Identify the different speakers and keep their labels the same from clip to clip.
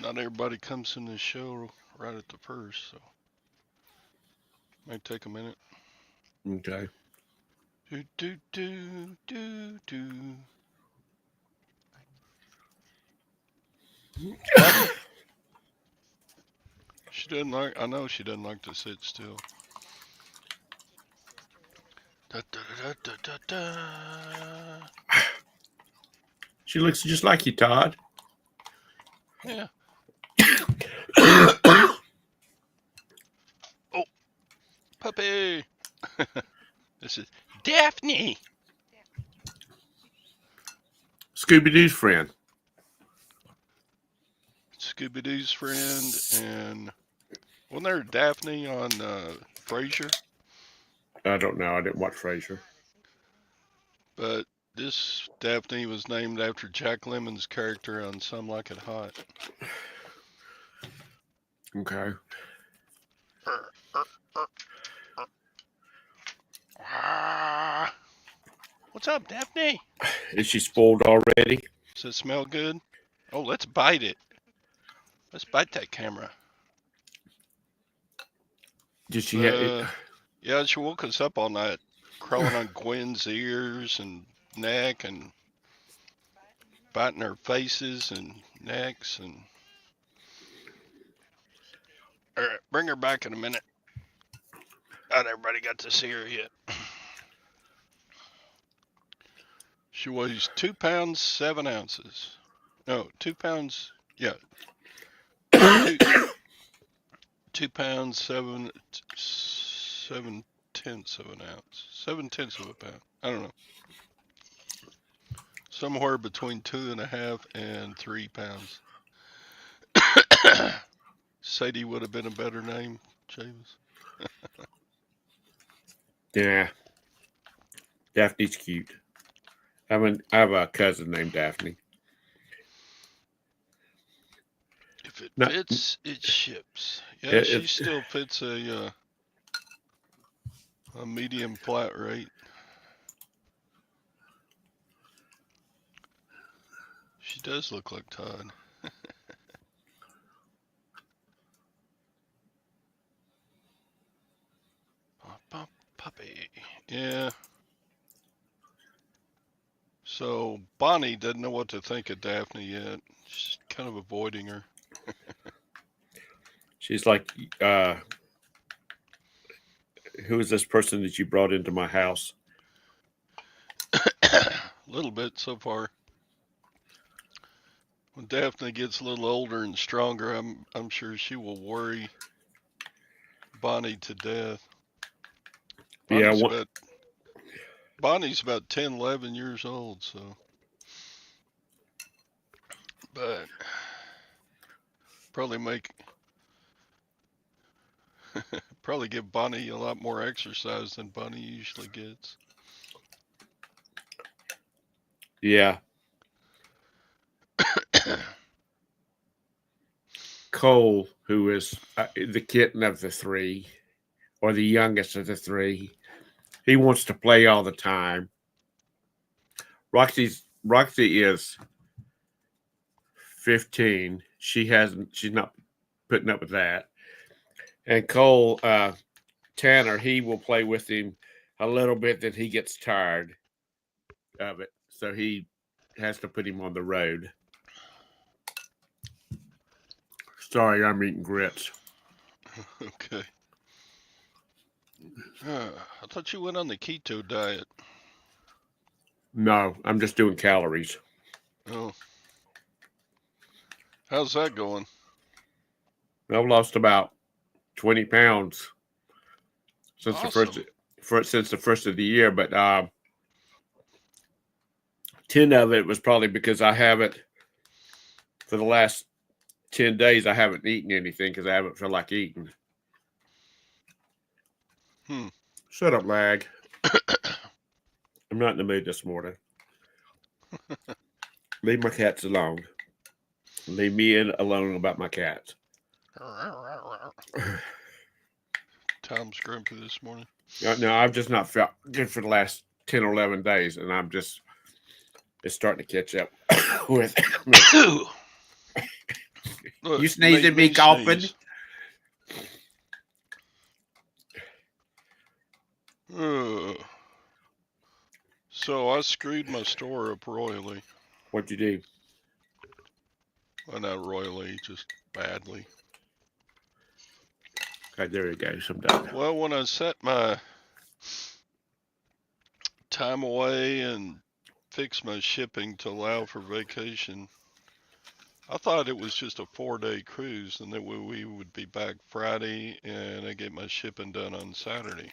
Speaker 1: not everybody comes in the show right at the first, so might take a minute.
Speaker 2: Okay.
Speaker 1: Do do do do do. Bonnie, she doesn't like. I know she doesn't like to sit still. Da, da, da, da, da, da.
Speaker 2: She looks just like you, Todd.
Speaker 1: Yeah. Oh, puppy. This is Daphne.
Speaker 2: Scooby Doo's friend.
Speaker 1: Scooby Doo's friend, and wasn't there Daphne on Frasier?
Speaker 2: I don't know. I didn't watch Frasier.
Speaker 1: But this Daphne was named after Jack Lemmon's character on Some Like It Hot.
Speaker 2: Okay.
Speaker 1: What's up, Daphne?
Speaker 2: Is she spoiled already?
Speaker 1: Does it smell good? Oh, let's bite it. Let's bite that camera.
Speaker 2: Did she have it?
Speaker 1: Yeah, she woke us up all night, crawling on Gwen's ears and neck and biting her faces and necks and. All right, bring her back in a minute. Not everybody got to see her yet. She weighs 2 pounds 7 ounces. No, 2 pounds. Yeah, 2 pounds 7/10 of an ounce. 7/10 of a pound. I don't know. Somewhere between 2.5 and 3 pounds. Sadie would have been a better name, James.
Speaker 2: Yeah. Daphne's cute. I have a cousin named Daphne.
Speaker 1: If it
Speaker 2: No,
Speaker 1: fits, it ships. Yeah, she still fits a medium flat rate. She does look like Todd. Puppy. Yeah. So Bonnie doesn't know what to think of Daphne yet. She's kind of avoiding her.
Speaker 2: she's like, who is this person that you brought into my house?
Speaker 1: A little bit so far. When Daphne gets a little older and stronger, I'm sure she will worry Bonnie to death. Bonnie's
Speaker 2: Yeah.
Speaker 1: about Bonnie's about 10, 11 years old, so. But probably probably give Bonnie a lot more exercise than Bonnie usually gets.
Speaker 2: Yeah. Cole, who is the kitten of the three, or the youngest of the three, he wants to play all the time. Roxy is 15. She's not putting up with that. And Cole, Tanner, he will play with him a little bit, then he gets tired of it. So he has to put him on the road. Sorry, I'm eating grits.
Speaker 1: Okay. I thought you went on the keto diet.
Speaker 2: No, I'm just doing calories.
Speaker 1: Oh. How's that going?
Speaker 2: I've lost about 20 pounds since
Speaker 1: Awesome.
Speaker 2: the first of the year, but 10 of it was probably because I haven't, for the last 10 days, I haven't eaten anything because I haven't felt like eating. Shut up, lag. I'm not in the mood this morning. Leave my cats alone. Leave me alone about my cats.
Speaker 1: Tom's grumpy this morning.
Speaker 2: No, I've just not felt good for the last 10 or 11 days, and it's starting to catch up with me.
Speaker 1: Look,
Speaker 2: You sneeze at me coughing.
Speaker 1: sneeze. Ugh. So I screwed my store up royally.
Speaker 2: What'd you do?
Speaker 1: Well, not royally, just badly.
Speaker 2: Okay, there you go. I'm done.
Speaker 1: Well, when I set my time away and fixed my shipping to allow for vacation, I thought it was just a 4-day cruise and that we would be back Friday and I get my shipping done on Saturday.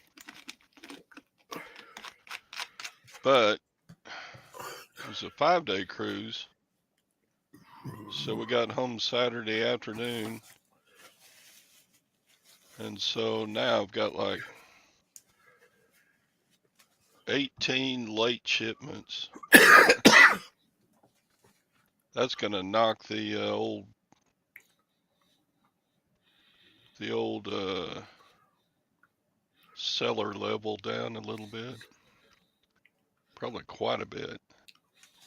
Speaker 1: But it was a 5-day cruise. So we got home Saturday afternoon. And so now I've got like 18 late shipments. That's going to knock the old seller level down a little bit. Probably quite a bit.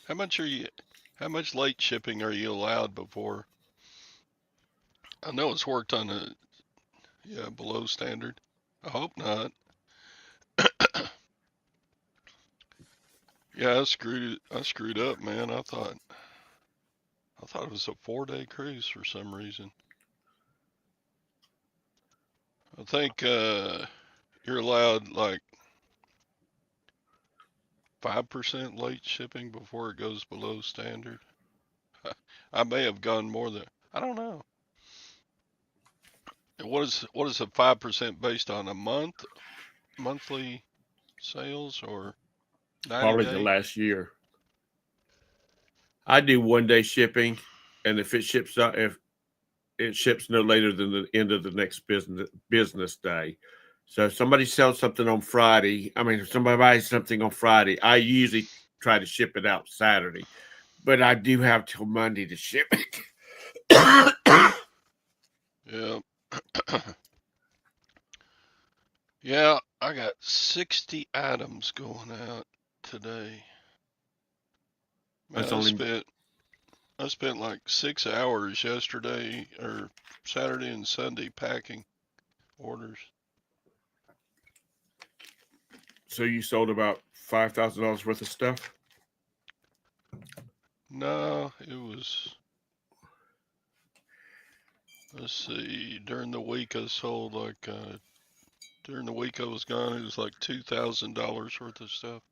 Speaker 1: How much late shipping are you allowed before? I know it's worked on below standard. I hope not. Yeah, I screwed up, man. I thought it was a 4-day cruise for some reason. I think you're allowed like 5% late shipping before it goes below standard. I may have gone more than, I don't know. What is the 5% based on? A monthly sales or 90
Speaker 2: Probably
Speaker 1: day?
Speaker 2: the last year. I do 1-day shipping, and if it ships no later than the end of the next business day. So if somebody sells something on Friday, if somebody buys something on Friday, I usually try to ship it out Saturday, but I do have till Monday to ship it.
Speaker 1: Yeah. Yeah, I got 60 items going out today. Man, I spent like 6 hours yesterday or Saturday and Sunday packing orders.
Speaker 2: So you sold about $5,000 worth of stuff?
Speaker 1: No, it was, let's see, during the week I sold like, during the week I was gone, it was like $2,000 worth of stuff.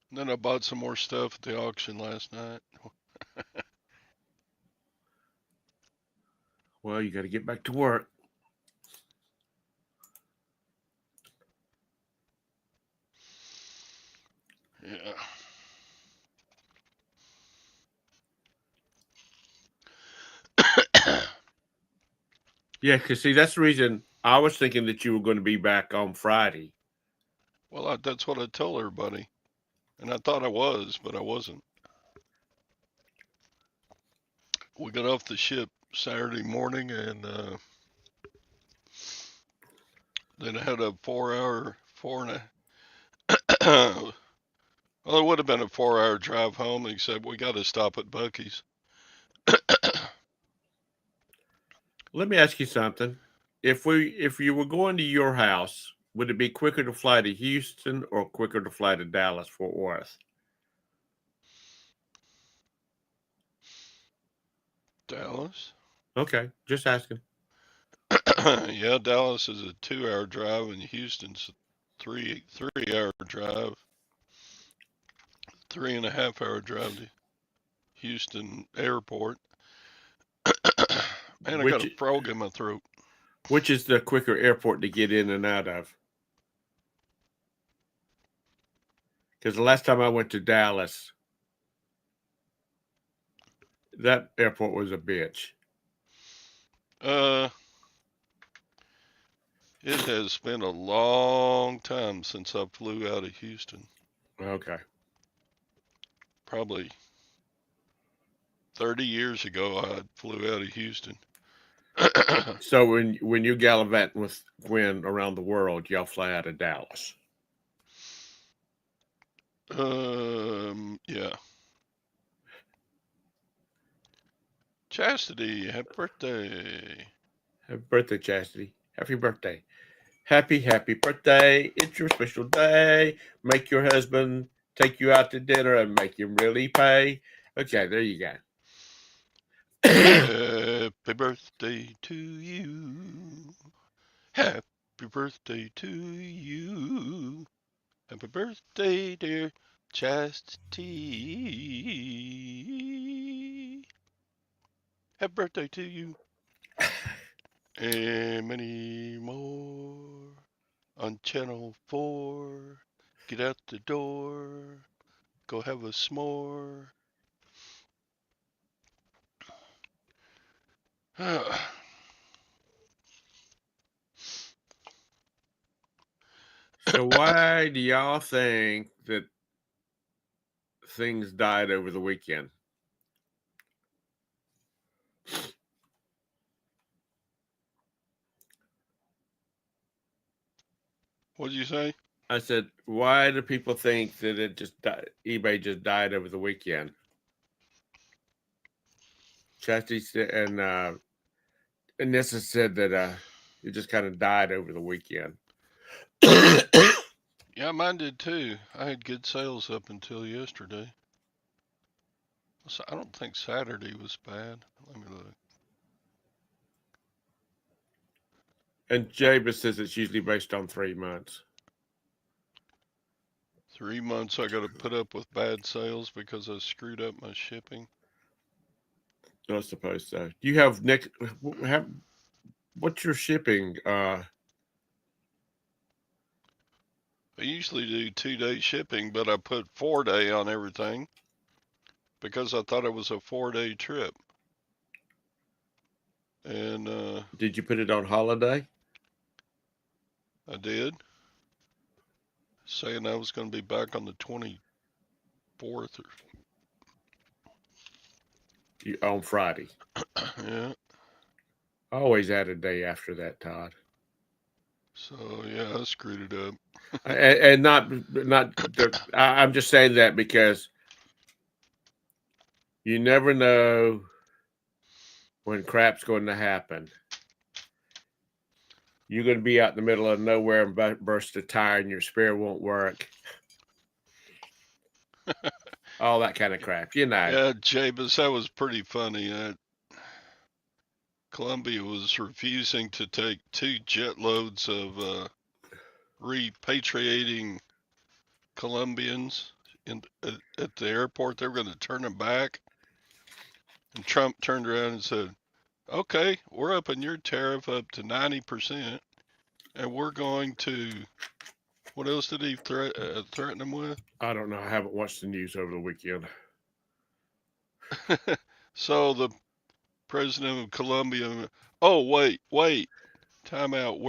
Speaker 1: And then I bought some more stuff at the auction last night.
Speaker 2: Well, you got to get back to work.
Speaker 1: Yeah.
Speaker 2: Yeah, because see, that's the reason I was thinking that you were going to be back on Friday.
Speaker 1: Well, that's what I told everybody. And I thought I was, but I wasn't. We got off the ship Saturday morning and then I had a 4-hour, well, it would have been a 4-hour drive home, except we got to stop at Buc-ee's.
Speaker 2: Let me ask you something. If you were going to your house, would it be quicker to fly to Houston or quicker to fly to Dallas, Fort Worth?
Speaker 1: Dallas?
Speaker 2: Okay, just asking.
Speaker 1: Yeah, Dallas is a 2-hour drive and Houston's a three-hour drive. 3.5-hour drive to Houston Airport. Man, I got a frog in my throat.
Speaker 2: Which is the quicker airport to get in and out of? Because the last time I went to Dallas, that airport was a bitch.
Speaker 1: It has been a long time since I flew out of Houston.
Speaker 2: Okay.
Speaker 1: Probably 30 years ago, I flew out of Houston.
Speaker 2: So when you gallivant with Gwen around the world, y'all fly out of Dallas.
Speaker 1: Yeah. Chastity, happy birthday.
Speaker 2: Happy birthday, Chastity. Happy birthday. Happy birthday. It's your special day. Make your husband take you out to dinner and make him really pay. Okay, there you go.
Speaker 1: Happy birthday to you. Happy birthday to you. Happy birthday, dear Chastity. Happy birthday to you. And many more on Channel 4. Get out the door. Go have a s'more.
Speaker 2: So why do y'all think that things died over the weekend?
Speaker 1: What'd you say?
Speaker 2: I said, why do people think that it just died, eBay just died over the weekend? Chastity and Nissa said that it just kind of died over the weekend.
Speaker 1: Yeah, mine did too. I had good sales up until yesterday. So I don't think Saturday was bad. Let me look.
Speaker 2: And Jabez says it's usually based on 3 months.
Speaker 1: 3 months I got to put up with bad sales because I screwed up my shipping.
Speaker 2: I suppose so. Do you have next? What's your shipping?
Speaker 1: I usually do 2-day shipping, but I put 4-day on everything because I thought it was a 4-day trip. And
Speaker 2: Did you put it on holiday?
Speaker 1: I did, saying I was going to be back on the 24th.
Speaker 2: On Friday.
Speaker 1: Yeah.
Speaker 2: I always add a day after that, Todd.
Speaker 1: So yeah, I screwed it up.
Speaker 2: And not. I'm just saying that because you never know when crap's going to happen. You're going to be out in the middle of nowhere and burst a tire and your spare won't work. All that kind of crap, you know.
Speaker 1: Yeah, Jabez, that was pretty funny. Colombia was refusing to take 2 jet loads of repatriating Colombians at the airport. They were going to turn them back. And Trump turned around and said, okay, we're upping your tariff up to 90%. And we're going to, what else did he threaten them with?
Speaker 2: I don't know. I haven't watched the news over the weekend.
Speaker 1: So the president of Colombia, oh, wait, time out.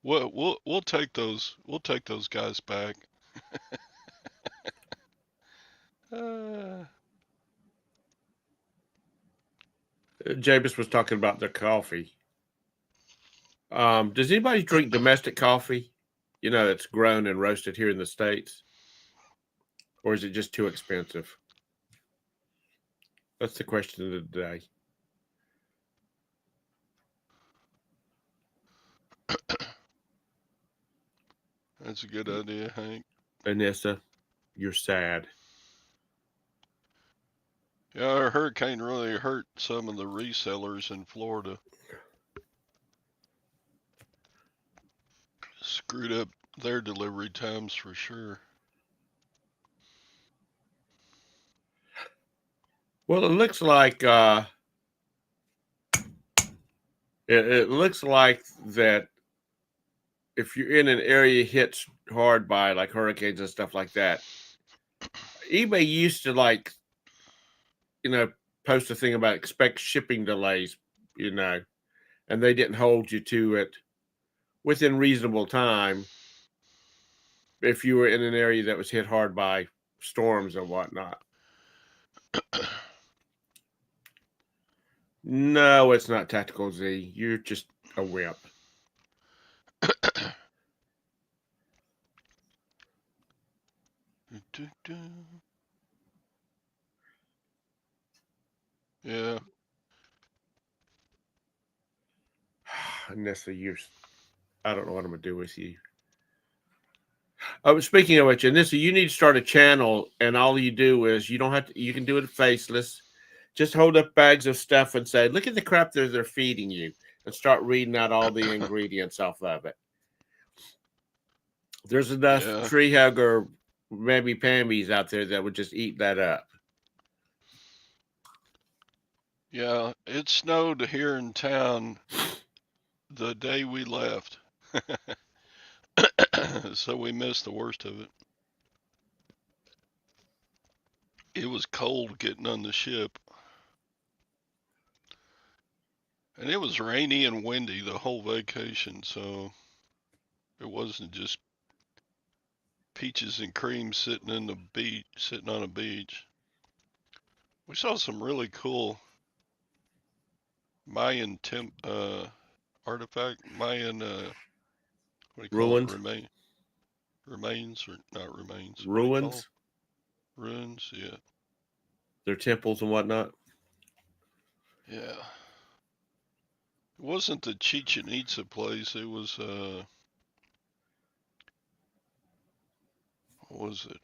Speaker 1: We'll take those guys back.
Speaker 2: Jabez was talking about their coffee. Does anybody drink domestic coffee? You know, that's grown and roasted here in the States? Or is it just too expensive? That's the question of the day.
Speaker 1: That's a good idea, Hank.
Speaker 2: Anissa, you're sad.
Speaker 1: Yeah, our hurricane really hurt some of the resellers in Florida. Screwed up their delivery times for sure.
Speaker 2: Well, it looks like it looks like that if you're in an area hit hard by like hurricanes and stuff like that, eBay used to post a thing about expect shipping delays, and they didn't hold you to it within reasonable time if you were in an area that was hit hard by storms and whatnot. No, it's not Tactical Z. You're just a wimp.
Speaker 1: Yeah.
Speaker 2: Nessa, I don't know what I'm gonna do with you. Oh, speaking of which, Nessa, you need to start a channel, and all you do is you don't have to. You can do it faceless. Just hold up bags of stuff and say, "Look at the crap they're feeding you," and start reading out all the ingredients off of it. There's enough
Speaker 1: Yeah.
Speaker 2: tree hugger, maybe pambies out there that would just eat that up.
Speaker 1: Yeah. It snowed here in town the day we left. So we missed the worst of it. It was cold getting on the ship. And it was rainy and windy the whole vacation, so it wasn't just peaches and cream sitting on a beach. We saw some really cool Mayan artifact, Mayan what do you call it?
Speaker 2: Ruined
Speaker 1: Remains or not remains? What do you call them?
Speaker 2: ruins,
Speaker 1: Ruins? Yeah,
Speaker 2: their temples and whatnot.
Speaker 1: yeah. It wasn't the Chichen Itza place. It was what was it?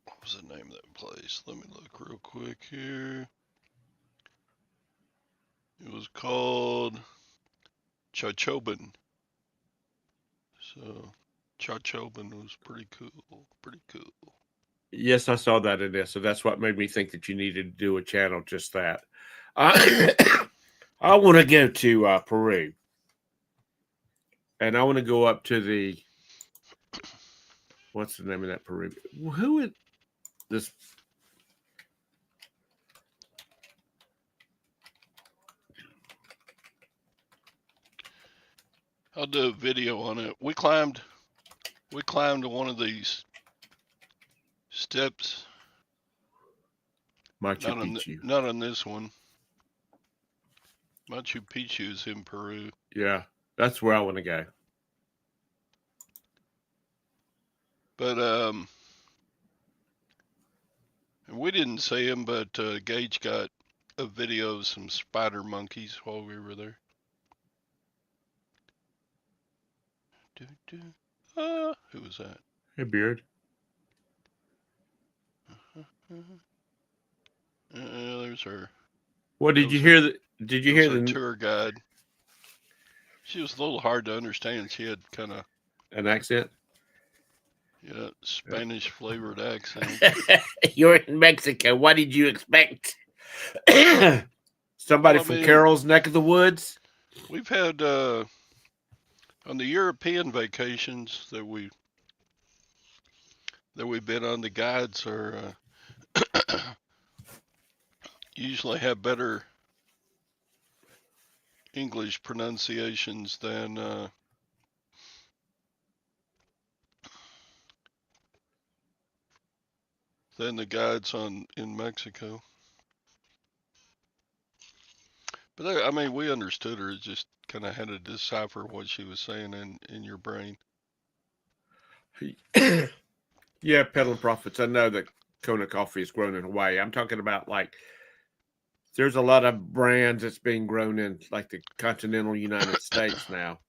Speaker 1: What was the name of that place? Let me look real quick here. It was called Chachoban. So Chachoban was pretty cool. Pretty cool.
Speaker 2: Yes, I saw that in this, so that's what made me think that you needed to do a channel just that. I I want to go to Peru, and I want to go up to the what's the name of that Peru? Who is this?
Speaker 1: I'll do a video on it. We climbed one of these steps.
Speaker 2: Machu Picchu.
Speaker 1: Not on this one. Machu Picchu is in Peru.
Speaker 2: Yeah, that's where I want to go.
Speaker 1: But we didn't see him, but Gage got a video of some spider monkeys while we were there. Who was that?
Speaker 2: Hey, Beard.
Speaker 1: There's her.
Speaker 2: What did you hear? Did you hear
Speaker 1: the
Speaker 2: the
Speaker 1: tour guide? She was a little hard to understand. She had kind of
Speaker 2: an accent?
Speaker 1: Yeah, Spanish flavored accent.
Speaker 2: You're in Mexico. What did you expect? Somebody from Carol's neck of the woods?
Speaker 1: We've had on the European vacations that we've been on, the guides are usually have better English pronunciations than the guides in Mexico. But I mean, we understood her. It just kind of had to decipher what she was saying in your brain.
Speaker 2: Yeah, peddling profits. I know that Kona coffee is grown in Hawaii. I'm talking about like there's a lot of brands that's being grown in like the continental United States now.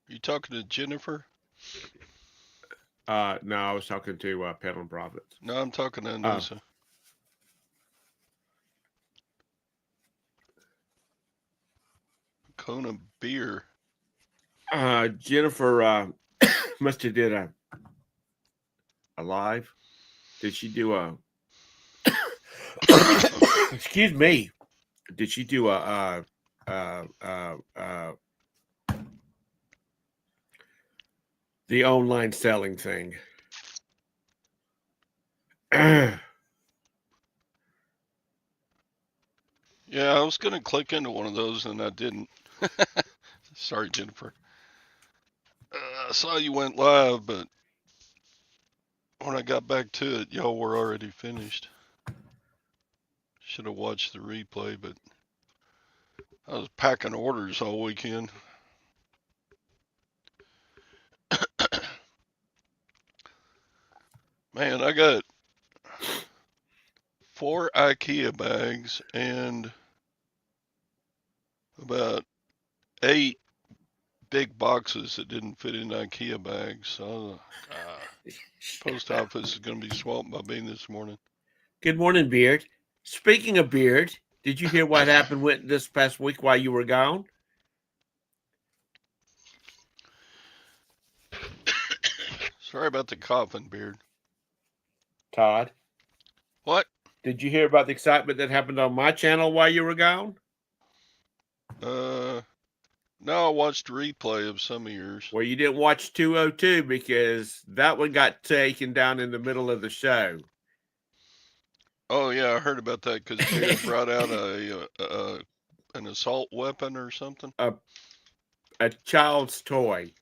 Speaker 1: You talking to Jennifer?
Speaker 2: No, I was talking to Peddling Profits.
Speaker 1: No, I'm talking to Anissa. Kona beer.
Speaker 2: Jennifer must have did a live. Did she do a? Excuse me. Did she do the online selling thing?
Speaker 1: Yeah, I was gonna click into one of those and I didn't. Sorry, Jennifer. I saw you went live, but when I got back to it, y'all were already finished. Should have watched the replay, but I was packing orders all weekend. Man, I got 4 IKEA bags and about 8 big boxes that didn't fit in IKEA bags. So, post office is going to be swamped by me this morning.
Speaker 2: Good morning, Beard. Speaking of Beard, did you hear what happened with this past week while you were gone?
Speaker 1: Sorry about the coughing, Beard.
Speaker 2: Todd,
Speaker 1: What?
Speaker 2: did you hear about the excitement that happened on my channel while you were gone?
Speaker 1: No, I watched a replay of some of yours.
Speaker 2: Well, you didn't watch 202 because that one got taken down in the middle of the show.
Speaker 1: Oh yeah, I heard about that because Beard brought out an assault weapon or something.
Speaker 2: A child's toy.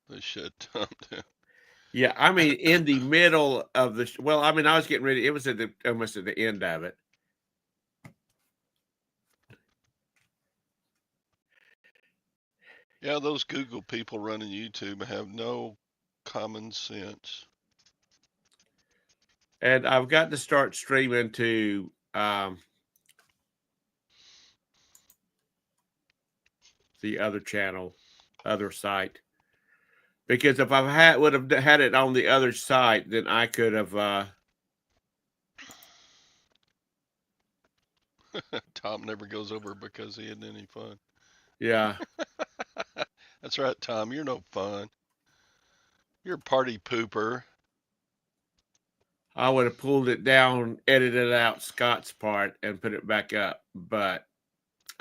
Speaker 1: They shut Tom down.
Speaker 2: Yeah, I mean, in the middle of the well, I mean, I was getting ready. It was at the almost at the end of it.
Speaker 1: Yeah, those Google people running YouTube have no common sense.
Speaker 2: And I've got to start streaming to the other channel, other site. Because if I would have had it on the other site, then I could have.
Speaker 1: Tom never goes over because he isn't any fun.
Speaker 2: Yeah.
Speaker 1: That's right, Tom. You're no fun. You're a party pooper.
Speaker 2: I would have pulled it down, edited out Scott's part, and put it back up. But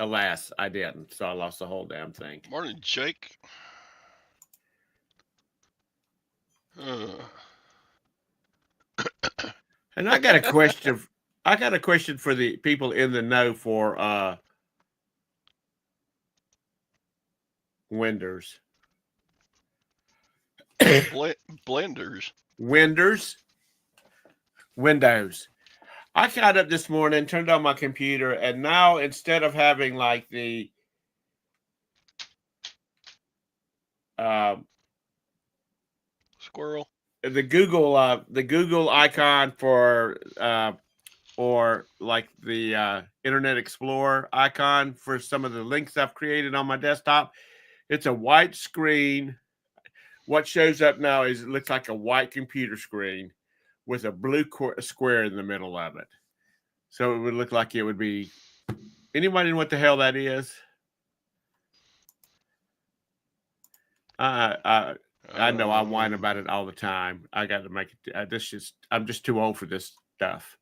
Speaker 2: alas, I didn't. So I lost the whole damn thing.
Speaker 1: Morning, Jake.
Speaker 2: And I got a question. I got a question for the people in the know for Winders.
Speaker 1: Blenders.
Speaker 2: Windows. I got up this morning, turned on my computer, and now instead of having like the
Speaker 1: Squirrel.
Speaker 2: the Google icon for or like the Internet Explorer icon for some of the links I've created on my desktop, it's a white screen. What shows up now is it looks like a white computer screen with a blue square in the middle of it. So it would look like it would be. Anybody know what the hell that is? I know I whine about it all the time. I got to make it. I'm just too old for this stuff.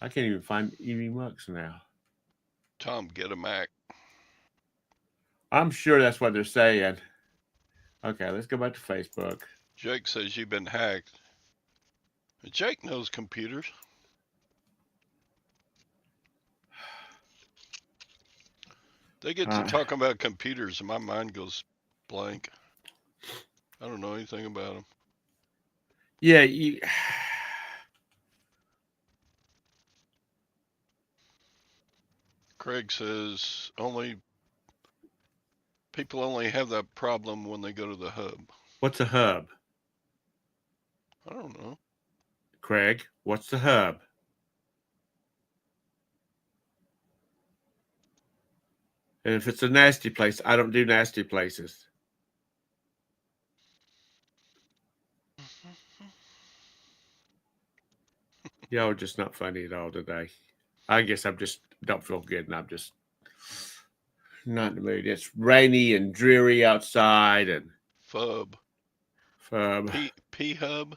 Speaker 2: I can't even find EV Mux now.
Speaker 1: Tom, get a Mac.
Speaker 2: I'm sure that's what they're saying. Okay, let's go back to Facebook.
Speaker 1: Jake says you've been hacked. Jake knows computers. They get to talking about computers and my mind goes blank. I don't know anything about them.
Speaker 2: Yeah,
Speaker 1: Craig says people only have that problem when they go to the hub.
Speaker 2: What's a hub?
Speaker 1: I don't know.
Speaker 2: Craig, what's the hub? And if it's a nasty place, I don't do nasty places. Y'all are just not funny at all today. I guess I'm just don't feel good and I'm just not in the mood. It's rainy and dreary outside and
Speaker 1: Fub. P hub.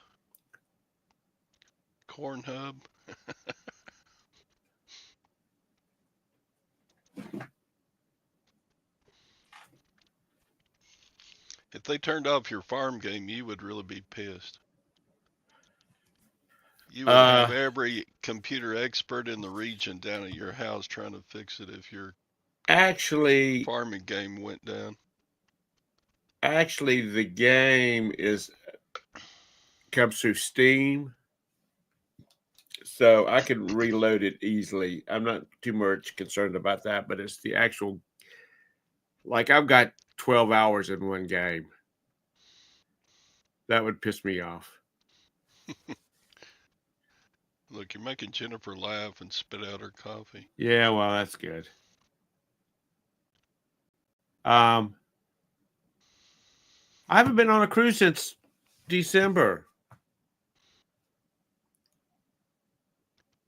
Speaker 1: Corn hub. If they turned off your farm game, you would really be pissed. You would have every computer expert in the region down at your house trying to fix it if your farming game went down.
Speaker 2: Actually, the game comes through Steam, so I can reload it easily. I'm not too much concerned about that, but it's the actual. Like I've got 12 hours in one game. That would piss me off.
Speaker 1: Look, you're making Jennifer laugh and spit out her coffee.
Speaker 2: Yeah, well, that's good. I haven't been on a cruise since December.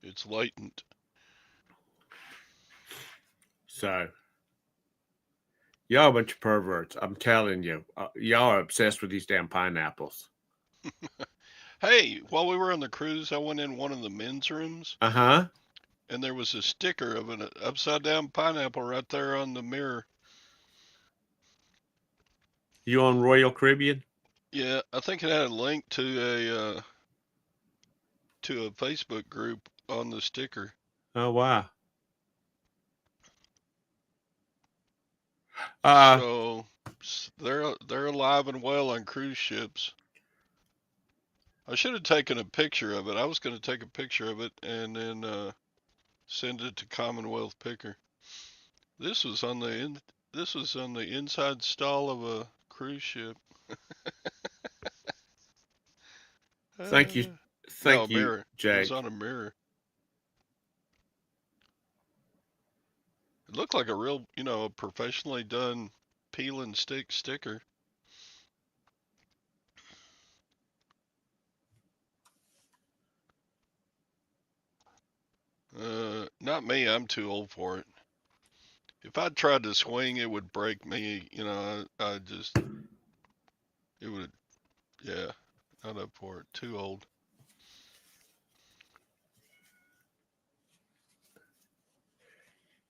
Speaker 1: It's latent.
Speaker 2: So, y'all a bunch of perverts. I'm telling you. Y'all are obsessed with these damn pineapples.
Speaker 1: Hey, while we were on the cruise, I went in one of the men's rooms.
Speaker 2: Uh-huh.
Speaker 1: And there was a sticker of an upside down pineapple right there on the mirror.
Speaker 2: You on Royal Caribbean?
Speaker 1: Yeah, I think it had a link to a Facebook group on the sticker.
Speaker 2: Oh, wow.
Speaker 1: So they're alive and well on cruise ships. I should have taken a picture of it. I was going to take a picture of it and then send it to Commonwealth Picker. This was on the inside stall of a cruise ship.
Speaker 2: Thank you.
Speaker 1: No,
Speaker 2: Thank you,
Speaker 1: mirror. It was
Speaker 2: Jake.
Speaker 1: on a mirror. It looked like a real, a professionally done peel and stick sticker. Not me. I'm too old for it. If I tried to swing, it would break me. I just, it would, yeah, not up for it. Too old.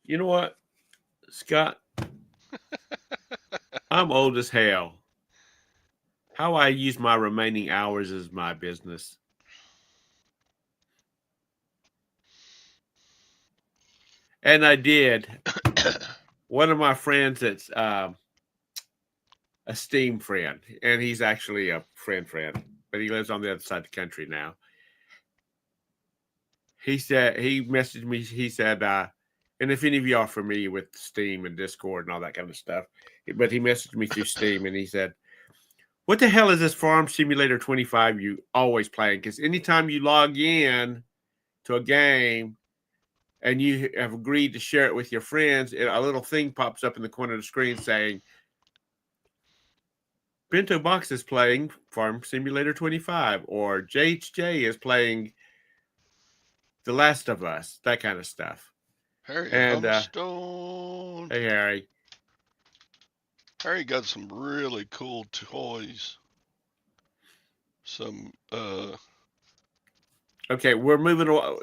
Speaker 2: You know what, Scott? I'm old as hell. How I use my remaining hours is my business. And I did. One of my friends that's a Steam friend, and he's actually a friend, but he lives on the other side of the country now. He messaged me, he said, and if any of you are familiar with Steam and Discord and all that kind of stuff, but he messaged me through Steam and he said, what the hell is this Farm Simulator 25 you always playing? Because anytime you log in to a game and you have agreed to share it with your friends, a little thing pops up in the corner of the screen saying, Bento Box is playing Farm Simulator 25, or JHJ is playing The Last of Us, that kind of stuff.
Speaker 1: Harry
Speaker 2: And
Speaker 1: Humstone.
Speaker 2: Hey, Harry.
Speaker 1: Harry got some really cool toys. Some
Speaker 2: Okay, we're moving away.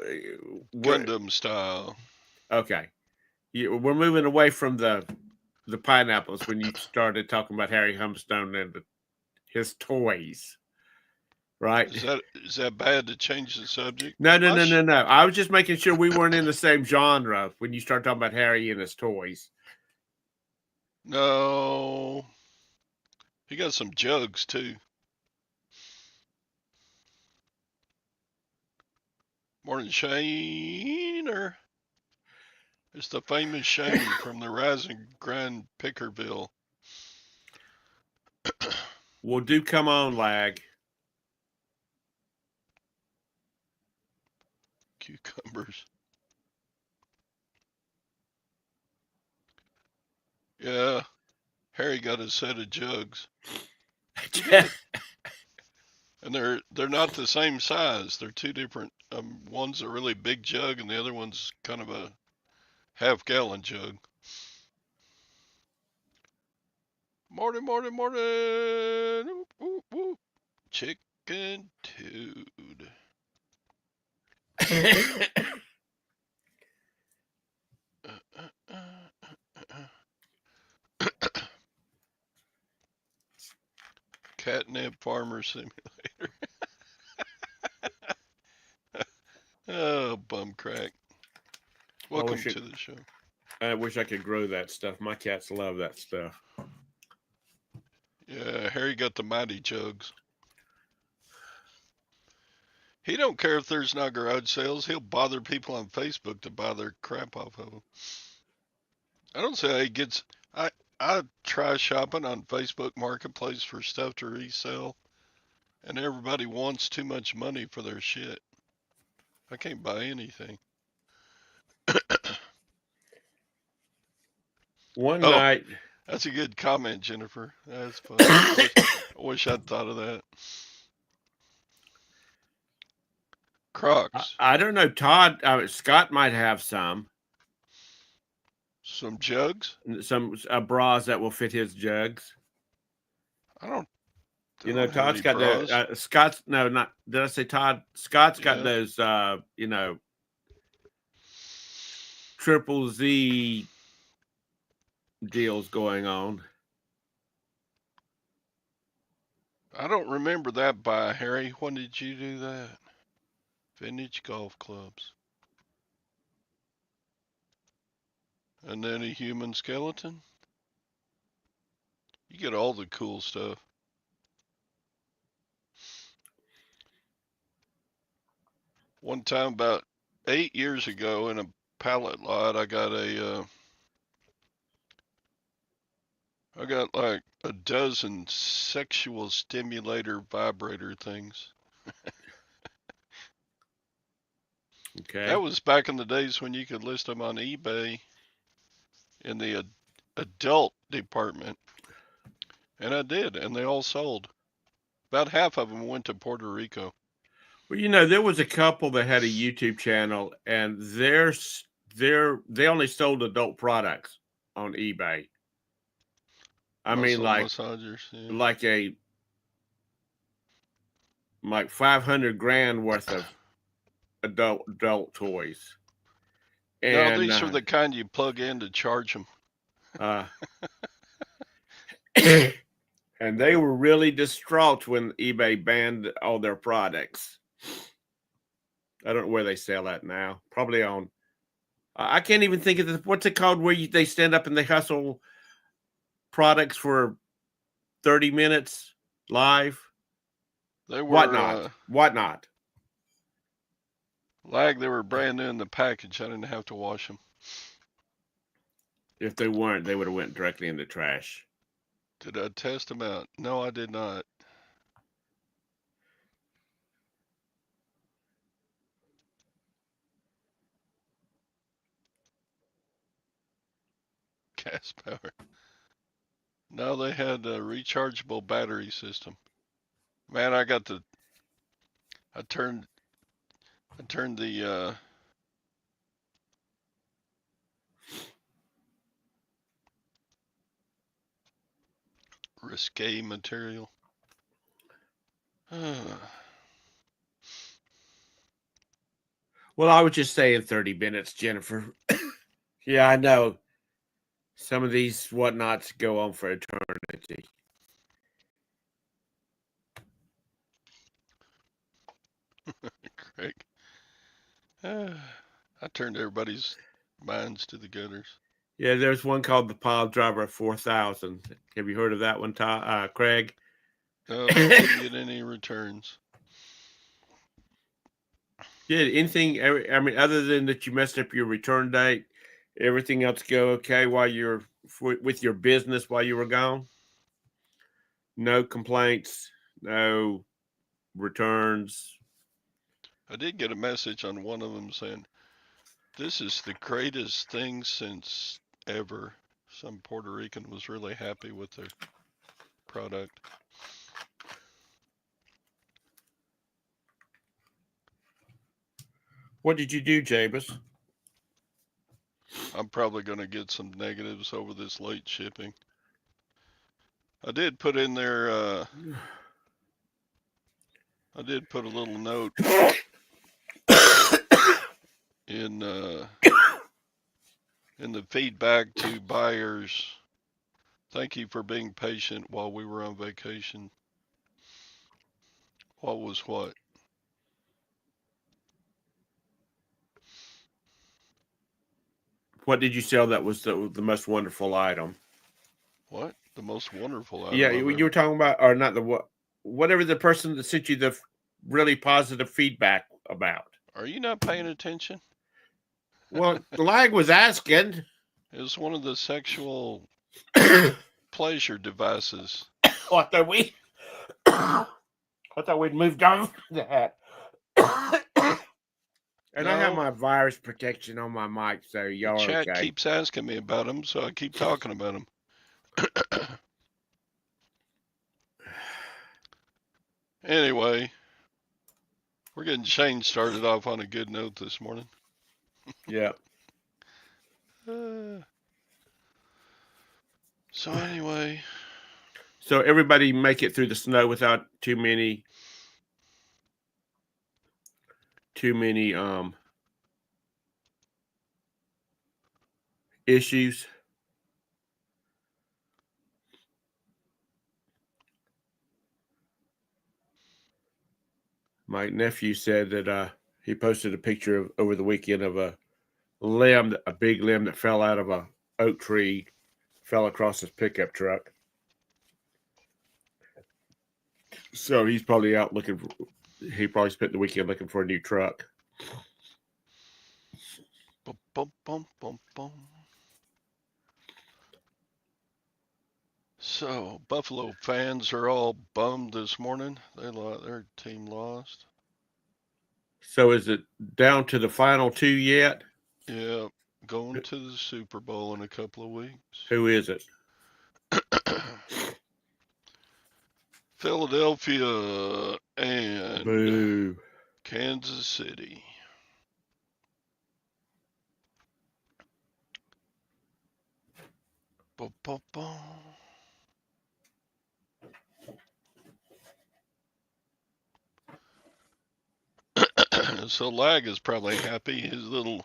Speaker 1: Gundam style.
Speaker 2: Okay, we're moving away from the pineapples when you started talking about Harry Humstone and his toys, right?
Speaker 1: Is that bad to change the subject?
Speaker 2: No. I was just making sure we weren't in the same genre when you start talking about Harry and his toys.
Speaker 1: No. He got some jugs too. Morning, Shaner. It's the famous Shane from the Rise and Grind Pickerville.
Speaker 2: Well, do come on, lag.
Speaker 1: Cucumbers. Yeah, Harry got a set of jugs. And they're not the same size. They're two different. One's a really big jug, and the other one's kind of a half-gallon jug. Morning. Oop, oop, oop. Chicken Tood. Catnip Farmer Simulator. Oh, bum crack. Welcome to the show.
Speaker 2: I wish I could grow that stuff. My cats love that stuff.
Speaker 1: Yeah, Harry got the mighty jugs. He don't care if there's not garage sales. He'll bother people on Facebook to buy their crap off of them. I don't say he gets. I try shopping on Facebook Marketplace for stuff to resell, and everybody wants too much money for their shit. I can't buy anything.
Speaker 2: One
Speaker 1: Oh,
Speaker 2: night,
Speaker 1: that's a good comment, Jennifer. That's funny. I wish I'd thought of that. Crocs.
Speaker 2: I don't know, Todd, Scott might have some
Speaker 1: Jugs?
Speaker 2: bras that will fit his jugs.
Speaker 1: I don't I
Speaker 2: You know,
Speaker 1: don't have
Speaker 2: Todd's
Speaker 1: any
Speaker 2: got the
Speaker 1: bras.
Speaker 2: Scott's. No, not did I say Todd? Scott's got
Speaker 1: Yeah.
Speaker 2: those. Triple Z deals going on.
Speaker 1: I don't remember that buy, Harry. When did you do that? Vintage golf clubs. And then a human skeleton? You get all the cool stuff. One time about 8 years ago in a pallet lot, I got like a dozen sexual stimulator vibrator things.
Speaker 2: Okay.
Speaker 1: That was back in the days when you could list them on eBay in the adult department. And I did, and they all sold. About half of them went to Puerto Rico.
Speaker 2: Well, you know, there was a couple that had a YouTube channel, and they only sold adult products on eBay. I mean,
Speaker 1: Muscle
Speaker 2: like
Speaker 1: massagers. Yeah.
Speaker 2: like 500 grand worth of adult toys.
Speaker 1: No,
Speaker 2: And
Speaker 1: these are the kind you plug in to charge them.
Speaker 2: and they were really distraught when eBay banned all their products. I don't know where they sell at now. Probably on. I can't even think of what's it called where they stand up and they hustle products for 30 minutes live.
Speaker 1: They were
Speaker 2: Whatnot.
Speaker 1: They were brand new in the package. I didn't have to wash them.
Speaker 2: If they weren't, they would have went directly in the trash.
Speaker 1: Did I test them out? No, I did not. Gas power. No, they had a rechargeable battery system. Man, I turned the risque material.
Speaker 2: Well, I was just saying 30 minutes, Jennifer. Yeah, I know. Some of these whatnots go on for eternity.
Speaker 1: Craig. I turned everybody's minds to the gutters.
Speaker 2: Yeah, there's one called the Pile Driver 4000. Have you heard of that one, Craig?
Speaker 1: No, didn't get any returns.
Speaker 2: Did anything? I mean, other than that, you messed up your return date. Everything else go okay while you're with your business while you were gone? No complaints, no returns.
Speaker 1: I did get a message on one of them saying, "This is the greatest thing since ever." Some Puerto Rican was really happy with their product.
Speaker 2: What did you do, Jabus?
Speaker 1: I'm probably going to get some negatives over this late shipping. I did put in there, I did put a little note in the feedback to buyers. Thank you for being patient while we were on vacation. What was what?
Speaker 2: What did you sell that was the most wonderful item?
Speaker 1: What? The most wonderful item
Speaker 2: Yeah,
Speaker 1: I've
Speaker 2: you
Speaker 1: ever.
Speaker 2: were talking about, or not whatever the person that sent you the really positive feedback about.
Speaker 1: Are you not paying attention?
Speaker 2: Well, Lag was asking.
Speaker 1: It was one of the sexual pleasure devices.
Speaker 2: Oh, I thought we'd moved on from that. And I have
Speaker 1: No,
Speaker 2: my virus protection on my mic, so
Speaker 1: the
Speaker 2: y'all are
Speaker 1: chat
Speaker 2: okay.
Speaker 1: keeps asking me about them, so I keep talking about them. Anyway, we're getting Shane started off on a good note this morning.
Speaker 2: Yeah.
Speaker 1: So anyway,
Speaker 2: So everybody make it through the snow without too many issues. My nephew said that he posted a picture of over the weekend of a big limb that fell out of a oak tree, fell across his pickup truck. So he's probably out looking for. He probably spent the weekend looking for a new truck.
Speaker 1: bum, bum, bum, bum, bum. So Buffalo fans are all bummed this morning. Their team lost.
Speaker 2: So is it down to the final two yet?
Speaker 1: Yeah, going to the Super Bowl in a couple of weeks.
Speaker 2: Who is it?
Speaker 1: Philadelphia and
Speaker 2: Boo.
Speaker 1: Kansas City. Bum, bum, bum. So Lag is probably happy. His little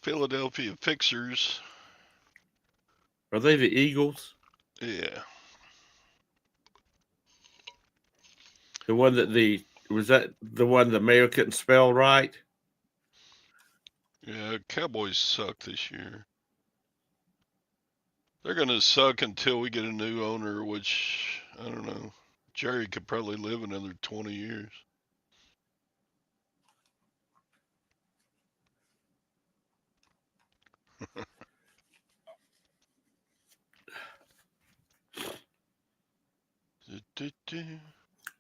Speaker 1: Philadelphia fixers.
Speaker 2: Are they the Eagles?
Speaker 1: Yeah.
Speaker 2: The one that was that the one the mayor couldn't spell right?
Speaker 1: Yeah, Cowboys suck this year. They're going to suck until we get a new owner, which, I don't know. Jerry could probably live another 20 years.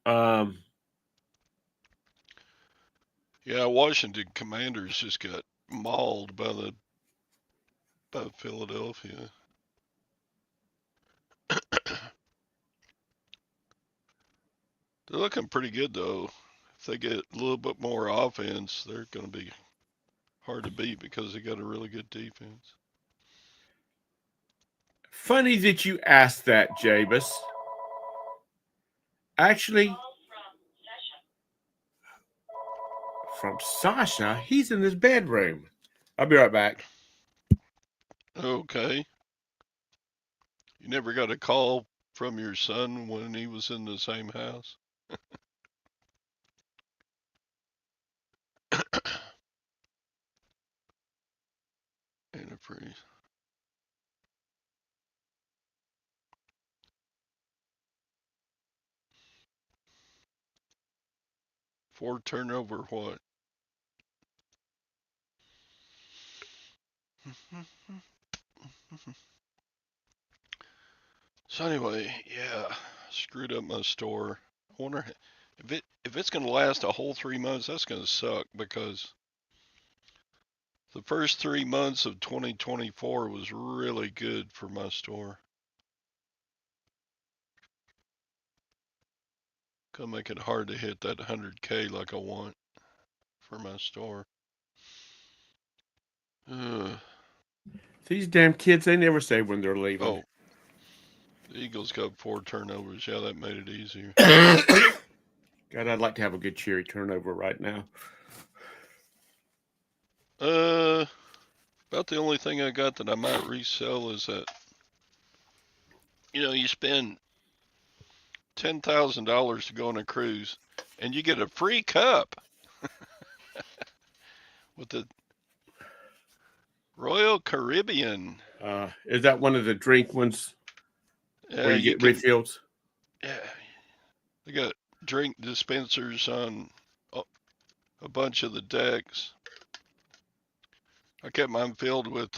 Speaker 2: Um,
Speaker 1: Yeah, Washington Commanders just got mauled by Philadelphia. They're looking pretty good though. If they get a little bit more offense, they're going to be hard to beat because they got a really good defense.
Speaker 2: funny that you asked that, Jabus. Actually, from Sasha, he's in his bedroom. I'll be right back.
Speaker 1: Okay. You never got a call from your son when he was in the same house? Antifreeze. 4 turnover what? So anyway, yeah, screwed up my store. I wonder if it's going to last a whole 3 months. That's going to suck because the first 3 months of 2024 was really good for my store. Gonna make it hard to hit that 100K like I want for my store. Ugh.
Speaker 2: These damn kids, they never say when they're leaving.
Speaker 1: Oh, the Eagles got 4 turnovers. Yeah, that made it easier.
Speaker 2: God, I'd like to have a good cheery turnover right now.
Speaker 1: About the only thing I got that I might resell is that, you spend $10,000 to go on a cruise and you get a free cup with the Royal Caribbean.
Speaker 2: Is that one of the drink ones where you get refills?
Speaker 1: Yeah, they got drink dispensers on a bunch of the decks. I kept mine filled with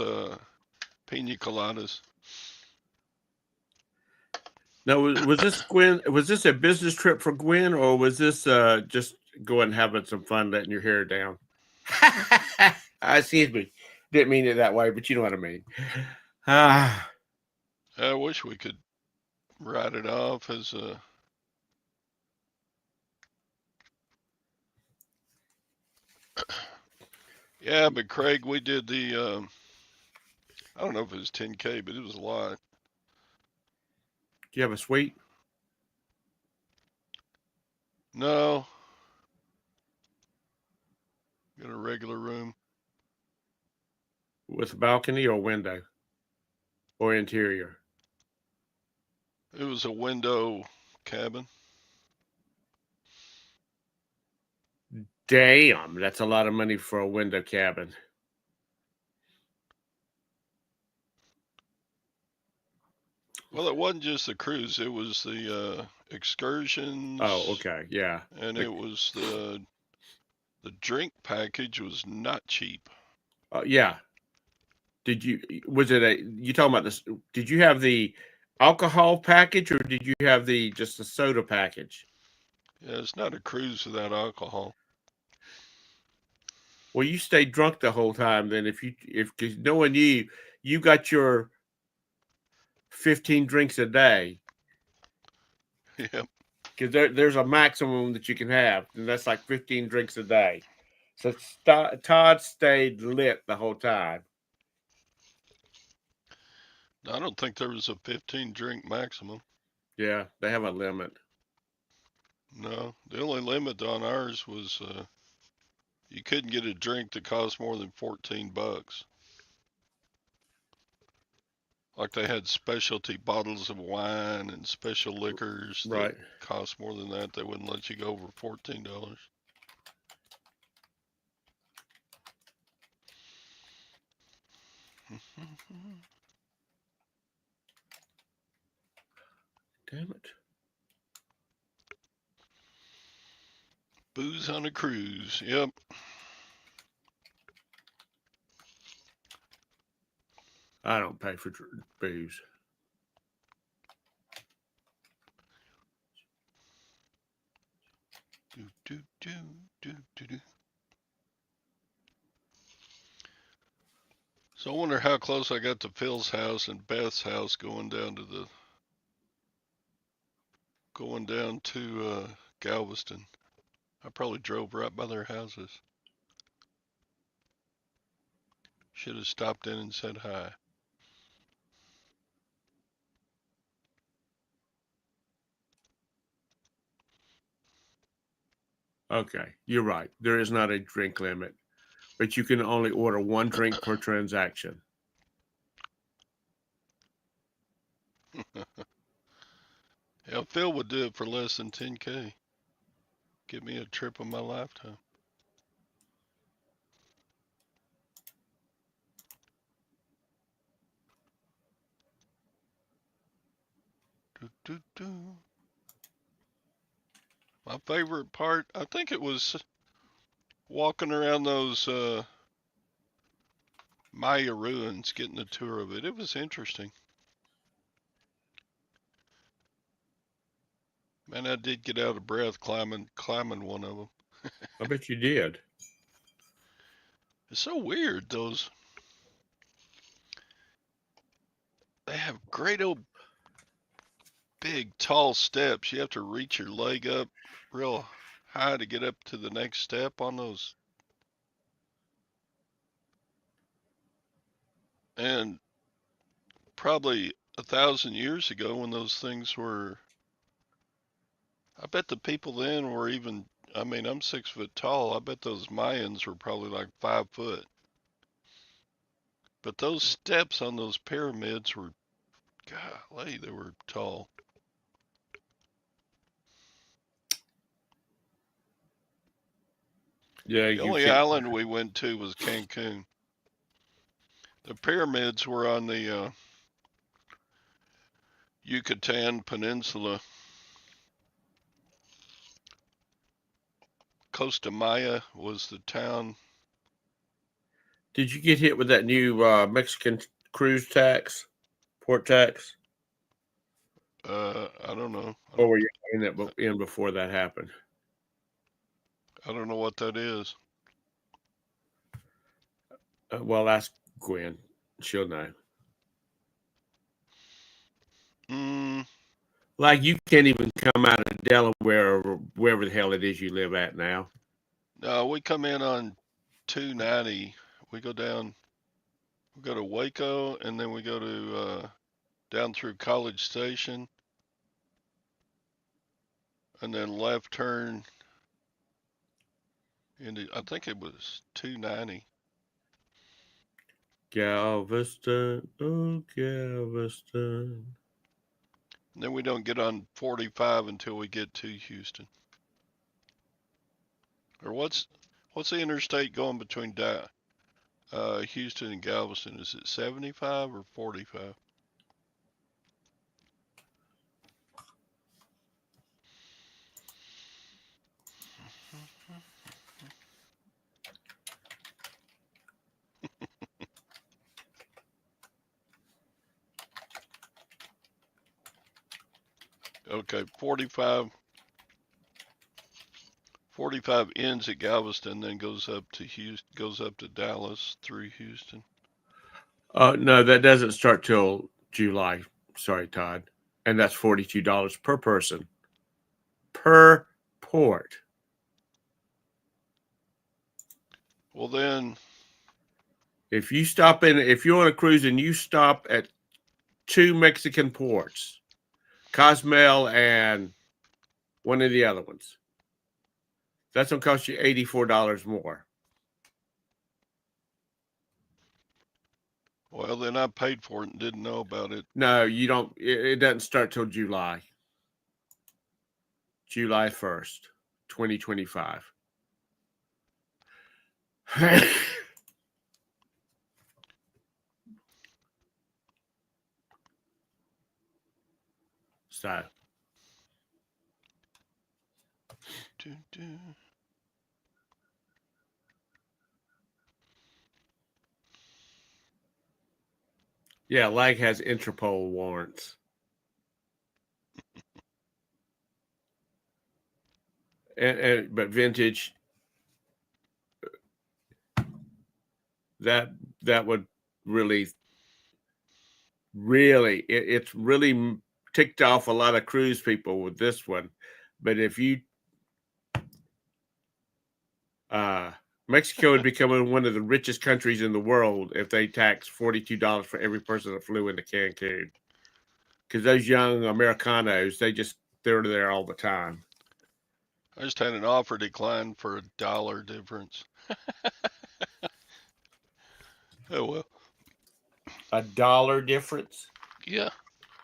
Speaker 1: Pina coladas.
Speaker 2: Now, was this Gwen? Was this a business trip for Gwen, or was this just going and having some fun, letting your hair down? Excuse me, didn't mean it that way, but you know what I mean. Ah,
Speaker 1: I wish we could write it off as a. Yeah, but Craig, we did the. I don't know if it was 10K, but it was a lot.
Speaker 2: do you have a suite
Speaker 1: No, got a regular room.
Speaker 2: with a balcony or window or interior?
Speaker 1: It was a window cabin.
Speaker 2: Damn, that's a lot of money for a window cabin.
Speaker 1: Well, it wasn't just the cruise; it was the excursions.
Speaker 2: Oh, okay, yeah,
Speaker 1: And it was the drink package was not cheap.
Speaker 2: yeah. Did you? Was it a? You talking about this? Did you have the alcohol package, or did you have the just the soda package?
Speaker 1: Yeah, it's not a cruise without alcohol.
Speaker 2: Well, you stayed drunk the whole time. Then, if because knowing you got your 15 drinks a day.
Speaker 1: Yep.
Speaker 2: Because there's a maximum that you can have, and that's like 15 drinks a day. So Todd stayed lit the whole time.
Speaker 1: I don't think there was a 15 drink maximum.
Speaker 2: Yeah, they have a limit.
Speaker 1: No, the only limit on ours was you couldn't get a drink that cost more than $14. Like they had specialty bottles of wine and special liquors
Speaker 2: Right.
Speaker 1: that cost more than that. They wouldn't let you go over $14.
Speaker 2: Damn it.
Speaker 1: Booze on a cruise. Yep.
Speaker 2: I don't pay for booze.
Speaker 1: Do, do, do, do, do, do. So I wonder how close I got to Phil's house and Beth's house going down to Galveston. I probably drove right by their houses. Should have stopped in and said hi.
Speaker 2: Okay, you're right. There is not a drink limit, but you can only order one drink per transaction.
Speaker 1: Yeah, Phil would do it for less than 10K. Give me a trip of my lifetime. Do, do, do. My favorite part, I think it was walking around those Maya ruins, getting a tour of it. It was interesting. Man, I did get out of breath climbing one of them.
Speaker 2: I bet you did.
Speaker 1: It's so weird. They have great old big tall steps. You have to reach your leg up real high to get up to the next step on those. And probably 1,000 years ago when those things were, I bet the people then were even, I mean, I'm 6 foot tall. I bet those Mayans were probably like 5 foot. But those steps on those pyramids were, golly, they were tall.
Speaker 2: Yeah,
Speaker 1: The
Speaker 2: you
Speaker 1: only
Speaker 2: can't.
Speaker 1: island we went to was Cancun. The pyramids were on the Yucatan Peninsula. Costa Maya was the town.
Speaker 2: Did you get hit with that new Mexican cruise tax, port tax,
Speaker 1: I don't know.
Speaker 2: or were you in before that happened?
Speaker 1: I don't know what that is.
Speaker 2: Well, ask Gwen. She'll know.
Speaker 1: Mm,
Speaker 2: Like you can't even come out of Delaware or wherever the hell it is you live at now.
Speaker 1: no, we come in on 290. We go to Waco, and then we go to down through College Station, and then left turn into, I think it was 290.
Speaker 2: Galveston, oh Galveston.
Speaker 1: And then we don't get on 45 until we get to Houston. Or what's the interstate going between Houston and Galveston? Is it 75 or 45? Okay, 45 ends at Galveston, then goes up to Dallas through Houston.
Speaker 2: No, that doesn't start till July. Sorry, Todd. And that's $42 per person per port.
Speaker 1: Well, then,
Speaker 2: If you're on a cruise and you stop at 2 Mexican ports, Cozumel and one of the other ones, that's gonna cost you $84 more.
Speaker 1: well, then I paid for it and didn't know about it.
Speaker 2: No, you don't. It doesn't start till July 1st, 2025. So,
Speaker 1: Dun, dun.
Speaker 2: yeah, Lag has Interpol warrants. But vintage, that would really it's really ticked off a lot of cruise people with this one. But if you Mexico would become one of the richest countries in the world if they taxed $42 for every person that flew into Cancun, because those young Americanos, they're there all the time.
Speaker 1: I just had an offer decline for $1 difference. Oh well.
Speaker 2: $1 difference.
Speaker 1: Yeah.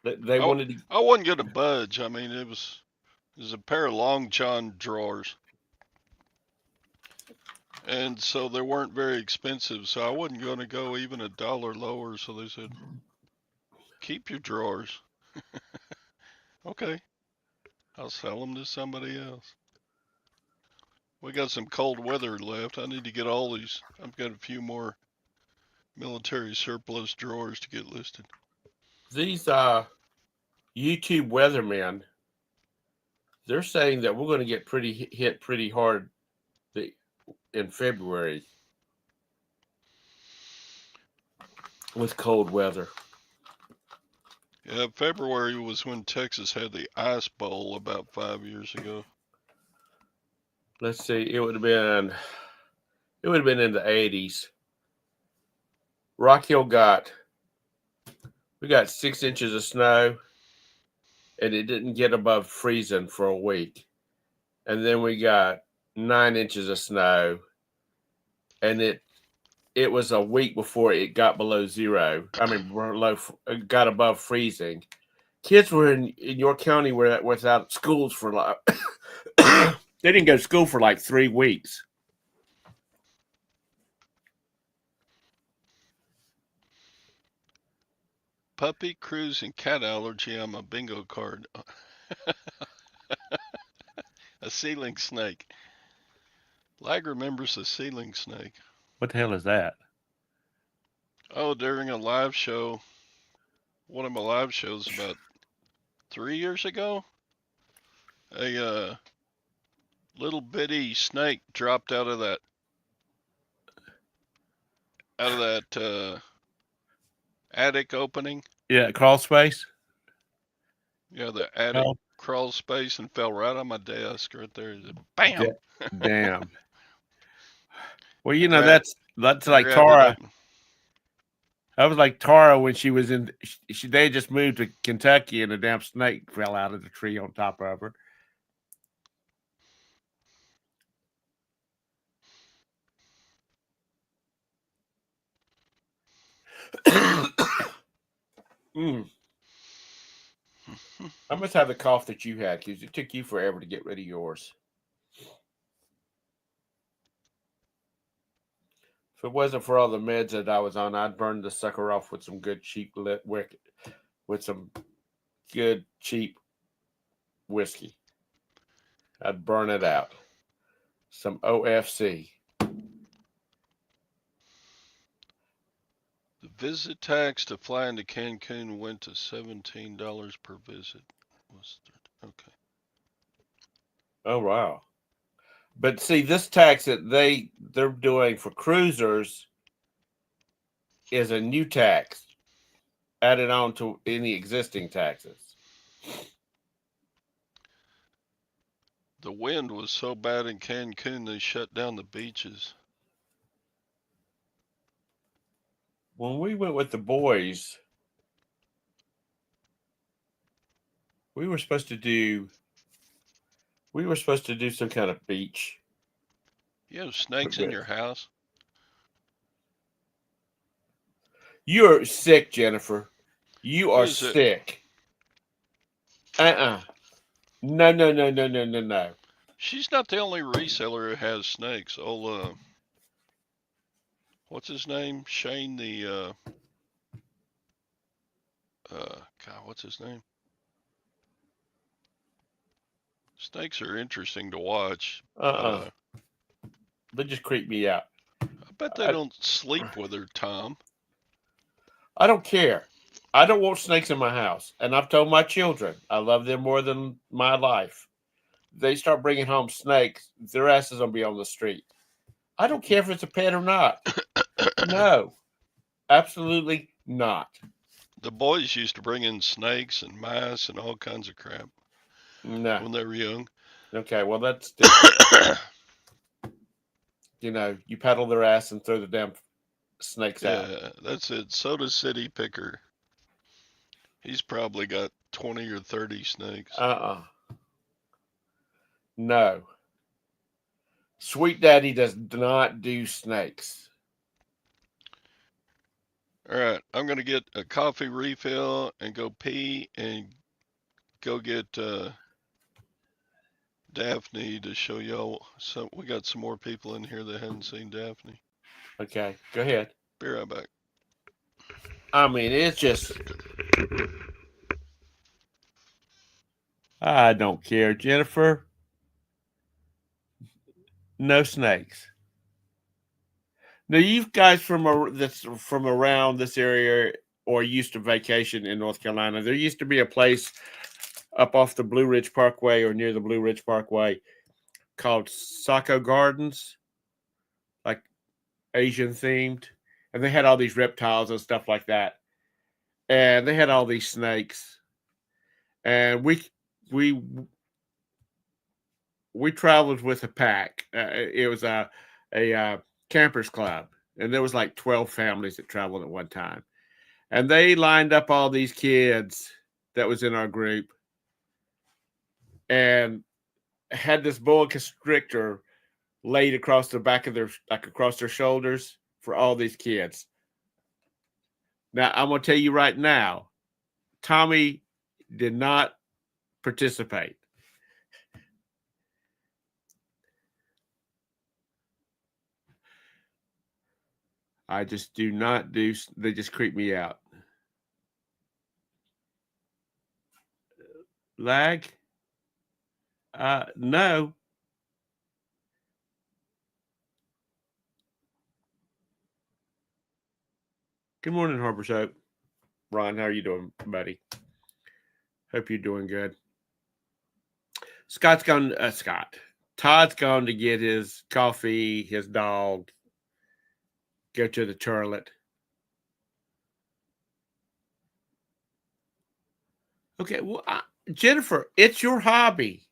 Speaker 2: They wanted to.
Speaker 1: I wasn't gonna budge. I mean, it was a pair of long john drawers, and so they weren't very expensive. So I wasn't gonna go even $1 lower. So they said, "Keep your drawers." Okay, I'll sell them to somebody else. We got some cold weather left. I need to get all these. I've got a few more military surplus drawers to get listed.
Speaker 2: These YouTube weathermen, they're saying that we're going to get hit pretty hard in February with cold weather.
Speaker 1: Yeah, February was when Texas had the ice bowl about 5 years ago.
Speaker 2: Let's see, it would have been in the 80s. Rock Hill we got 6 inches of snow, and it didn't get above freezing for a week. And then we got 9 inches of snow, and it was a week before it got below zero. I mean, got above freezing. Kids were in York County without schools for like they didn't go to school for like 3 weeks.
Speaker 1: Puppy, cruise, and cat allergy on my bingo card. A ceiling snake. Lag remembers a ceiling snake.
Speaker 2: What the hell is that?
Speaker 1: Oh, during a live show, one of my live shows about 3 years ago, a little bitty snake dropped out of that attic opening.
Speaker 2: Yeah, crawl space.
Speaker 1: Yeah, the attic
Speaker 2: Oh,
Speaker 1: crawl space and fell right on my desk right there. Bam!
Speaker 2: damn. Well,
Speaker 1: I grabbed
Speaker 2: that's
Speaker 1: I
Speaker 2: like
Speaker 1: grabbed it up.
Speaker 2: Tara. That was like Tara when she was in. They just moved to Kentucky and a damn snake fell out of the tree on top of her. Mm. I must have the cough that you had because it took you forever to get rid of yours. If it wasn't for all the meds that I was on, I'd burn the sucker off with some good cheap lit wick, with some good cheap whiskey. I'd burn it out. Some OFC.
Speaker 1: The visit tax to fly into Cancun went to $17 per visit. Okay.
Speaker 2: Oh wow. But see, this tax that they're doing for cruisers is a new tax added on to any existing taxes.
Speaker 1: The wind was so bad in Cancun they shut down the beaches.
Speaker 2: When we went with the boys, we were supposed to do some kind of beach.
Speaker 1: You have snakes in your house?
Speaker 2: You're sick, Jennifer. You
Speaker 1: What
Speaker 2: are
Speaker 1: is it?
Speaker 2: sick. No, no, no, no, no, no, no.
Speaker 1: She's not the only reseller who has snakes. What's his name? Shane God, what's his name? Snakes are interesting to watch, but
Speaker 2: They just creep me out.
Speaker 1: I bet they don't sleep with her, Tom.
Speaker 2: I don't care. I don't want snakes in my house. And I've told my children I love them more than my life. They start bringing home snakes, their asses will be on the street. I don't care if it's a pet or not. No, absolutely not.
Speaker 1: The boys used to bring in snakes and mice and all kinds of crap
Speaker 2: No.
Speaker 1: when they were young.
Speaker 2: Okay, well, that's different. You paddle their ass and throw the damn snakes out.
Speaker 1: Yeah, that's it. Soda City Picker. He's probably got 20 or 30 snakes.
Speaker 2: No. Sweet Daddy does not do snakes.
Speaker 1: All right, I'm going to get a coffee refill and go pee and go get Daphne to show y'all. We got some more people in here that haven't seen Daphne.
Speaker 2: Okay, go ahead.
Speaker 1: Be right back.
Speaker 2: I mean, it's just. I don't care, Jennifer. No snakes. Now, you guys that's from around this area or used to vacation in North Carolina, there used to be a place up off the Blue Ridge Parkway or near the Blue Ridge Parkway called Saco Gardens, like Asian themed, and they had all these reptiles and stuff like that, and they had all these snakes, and we traveled with a pack. It was a campers club, and there was like 12 families that traveled at one time, and they lined up all these kids that was in our group and had this boa constrictor laid across the back of across their shoulders for all these kids. Now, I'm going to tell you right now, Tommy did not participate. I just do not do, they just creep me out. Lag? No. Good morning, Harbor Soap. Ron, how are you doing, buddy? Hope you're doing good. Scott's gone. Todd's gone to get his coffee, his dog, go to the toilet. Okay, well, Jennifer, it's your hobby.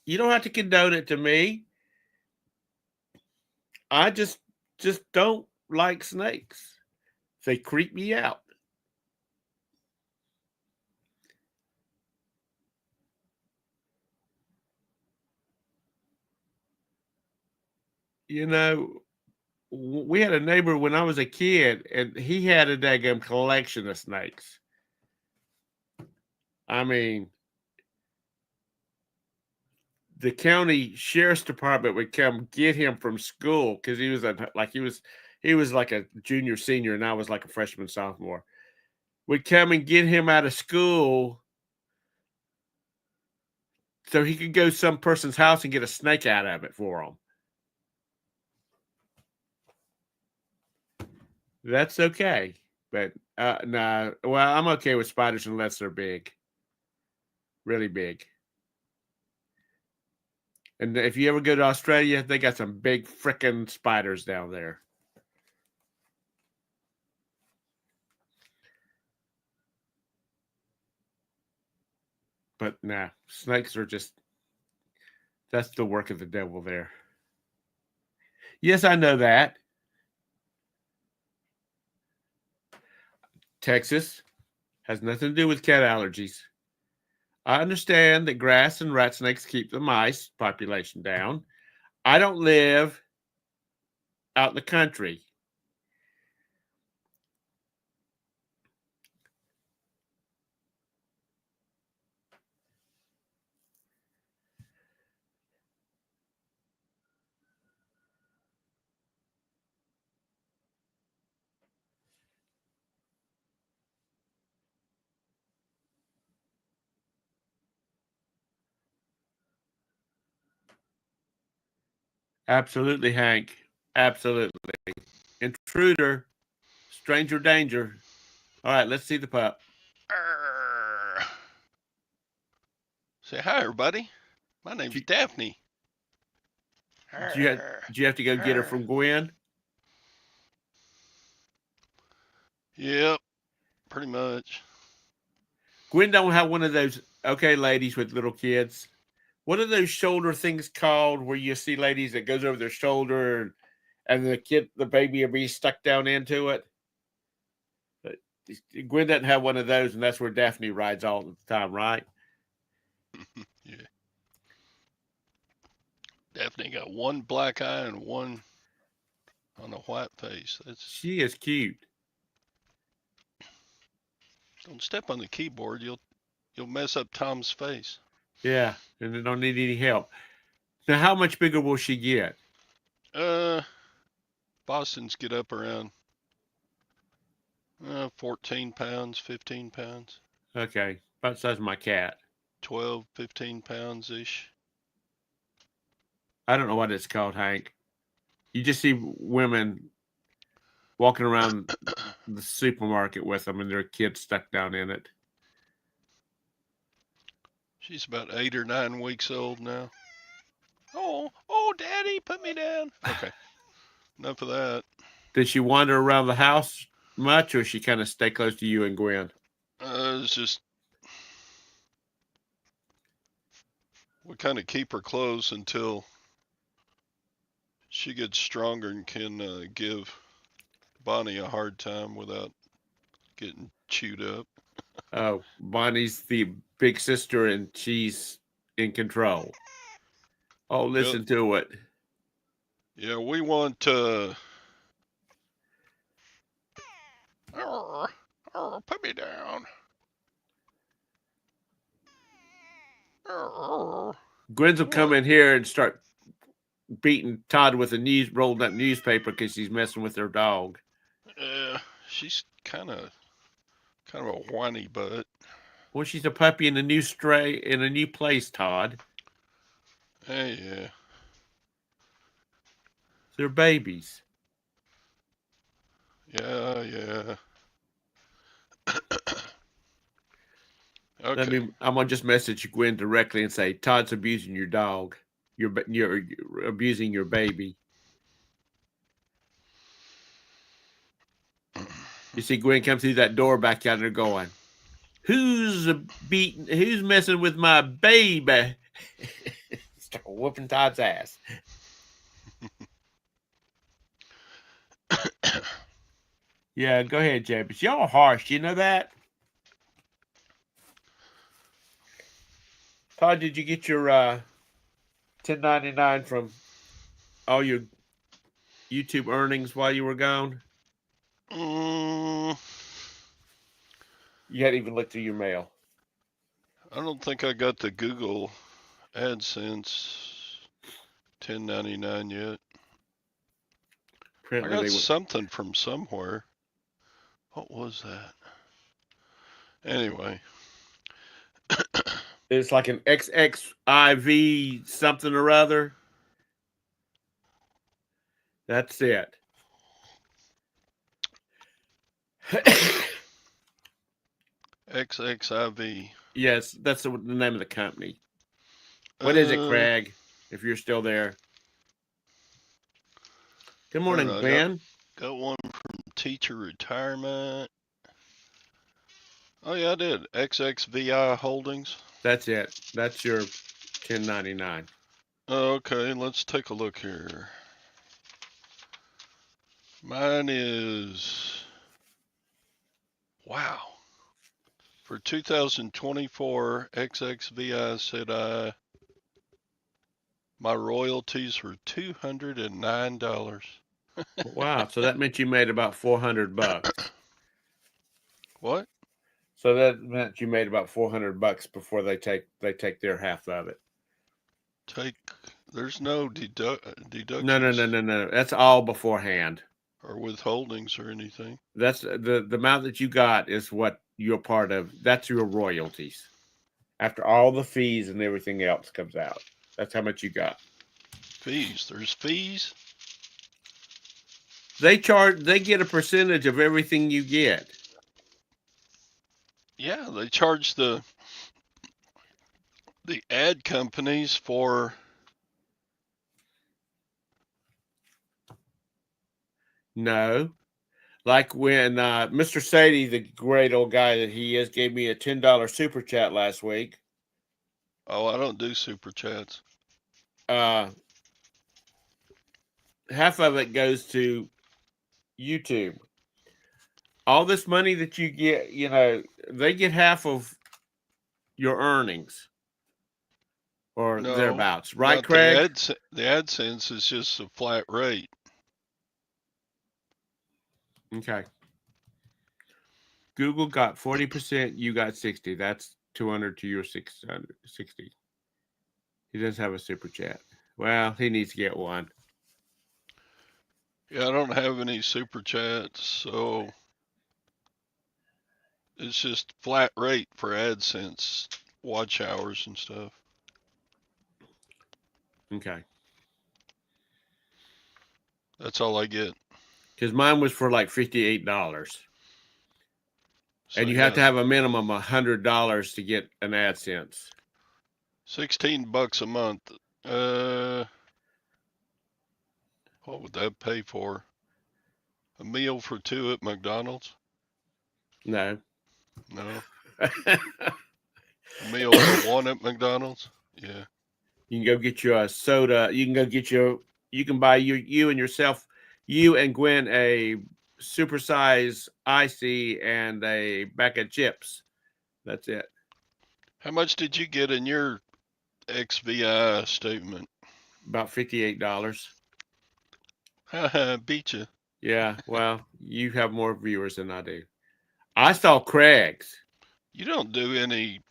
Speaker 2: You don't have to condone it to me. I just don't like snakes. They creep me out. You know, we had a neighbor when I was a kid, and he had a daggum collection of snakes. I mean, the county sheriff's department would come get him from school because he was like a junior senior, and I was like a freshman sophomore. Would come and get him out of school so he could go to some person's house and get a snake out of it for him. That's okay. But no, well, I'm okay with spiders unless they're big, really big. And if you ever go to Australia, they got some big frickin' spiders down there. But nah, snakes are that's the work of the devil there. Yes, I know that. Texas has nothing to do with cat allergies. I understand that grass and rat snakes keep the mice population down. I don't live out in the country. Absolutely, Hank. Absolutely. Intruder, stranger danger. All right, let's see the pup.
Speaker 1: Arr. Say hi, everybody. My name's Daphne.
Speaker 2: Do you have to go get her from Gwen?
Speaker 1: Yep, pretty much.
Speaker 2: Gwen don't have one of those, okay, ladies with little kids. What are those shoulder things called where you see ladies that goes over their shoulder and the baby will be stuck down into it? Gwen doesn't have one of those, and that's where Daphne rides all the time, right?
Speaker 1: Yeah. Daphne got one black eye and one on a white face.
Speaker 2: She is cute.
Speaker 1: Don't step on the keyboard. You'll mess up Tom's face.
Speaker 2: Yeah, and they don't need any help. Now, how much bigger will she get?
Speaker 1: Boston's get up around 14 pounds, 15 pounds.
Speaker 2: Okay, about the size of my cat.
Speaker 1: 12, 15 pounds ish.
Speaker 2: I don't know what it's called, Hank. You just see women walking around the supermarket with them and their kids stuck down in it.
Speaker 1: She's about 8 or 9 weeks old now. Oh, Daddy, put me down. Okay, enough of that.
Speaker 2: Does she wander around the house much, or she kind of stay close to you and Gwen?
Speaker 1: It's just we kind of keep her close until she gets stronger and can give Bonnie a hard time without getting chewed up.
Speaker 2: Oh, Bonnie's the big sister, and she's in control. Oh, listen to it.
Speaker 1: Yeah, we want put me down.
Speaker 2: Gwen's will come in here and start beating Todd with a rolled up newspaper because she's messing with their dog.
Speaker 1: She's kind of a whiny butt.
Speaker 2: Well, she's a puppy in a new place, Todd.
Speaker 1: Hey, yeah.
Speaker 2: They're babies.
Speaker 1: Yeah. Okay.
Speaker 2: I'm gonna just message Gwen directly and say Todd's abusing your dog. You're abusing your baby. You see Gwen come through that door back out there going, "Who's beating? Who's messing with my baby?" Start whooping Todd's ass. Yeah, go ahead, Jay. But y'all are harsh. You know that? Todd, did you get your 1099 from all your YouTube earnings while you were gone?
Speaker 1: Mm,
Speaker 2: You hadn't even looked through your mail.
Speaker 1: I don't think I got the Google AdSense 1099 yet.
Speaker 2: Apparently
Speaker 1: I got
Speaker 2: they went.
Speaker 1: something from somewhere. What was that? Anyway.
Speaker 2: It's like an XXIV something or other. That's it.
Speaker 1: XXIV.
Speaker 2: Yes, that's the name of the company. What is it, Craig? If you're still there. Good morning,
Speaker 1: I
Speaker 2: Ben.
Speaker 1: got one from teacher retirement. Oh yeah, I did. XXVI Holdings.
Speaker 2: That's it. That's your 1099.
Speaker 1: Okay, let's take a look here. Mine is, wow. For 2024, XXVI said my royalties were $209.
Speaker 2: Wow. So that meant you made about $400.
Speaker 1: What?
Speaker 2: So that meant you made about $400 before they take their half of it.
Speaker 1: There's no deductions.
Speaker 2: No. That's all beforehand.
Speaker 1: Or withholdings or anything.
Speaker 2: That's the amount that you got is what you're part of. That's your royalties. After all the fees and everything else comes out, that's how much you got.
Speaker 1: Fees. There's fees.
Speaker 2: They get a percentage of everything you get.
Speaker 1: Yeah, they charge the ad companies for.
Speaker 2: No. Like when Mr. Sadie, the great old guy that he is, gave me a $10 super chat last week.
Speaker 1: Oh, I don't do super chats.
Speaker 2: Half of it goes to YouTube. All this money that you get, they get half of your earnings or
Speaker 1: No,
Speaker 2: thereabouts, right,
Speaker 1: not
Speaker 2: Craig?
Speaker 1: the AdSense is just a flat rate.
Speaker 2: Okay. Google got 40%, you got 60. That's 200 to your 660. He does have a super chat. Well, he needs to get one.
Speaker 1: Yeah, I don't have any super chats, so it's just flat rate for AdSense watch hours and stuff.
Speaker 2: Okay.
Speaker 1: That's all I get.
Speaker 2: Because mine was for like $58.
Speaker 1: So
Speaker 2: and you have to have a minimum of $100 to get an AdSense.
Speaker 1: $16 a month. What would that pay for? A meal for two at McDonald's?
Speaker 2: No.
Speaker 1: No. A meal for one at McDonald's? Yeah.
Speaker 2: You can go get you a soda. You can buy you and yourself, you and Gwen, a supersize icy and a bag of chips. That's it.
Speaker 1: How much did you get in your XVI statement?
Speaker 2: About $58.
Speaker 1: Beat you.
Speaker 2: Yeah, well, you have more viewers than I do. I saw Craig's.
Speaker 1: You don't do any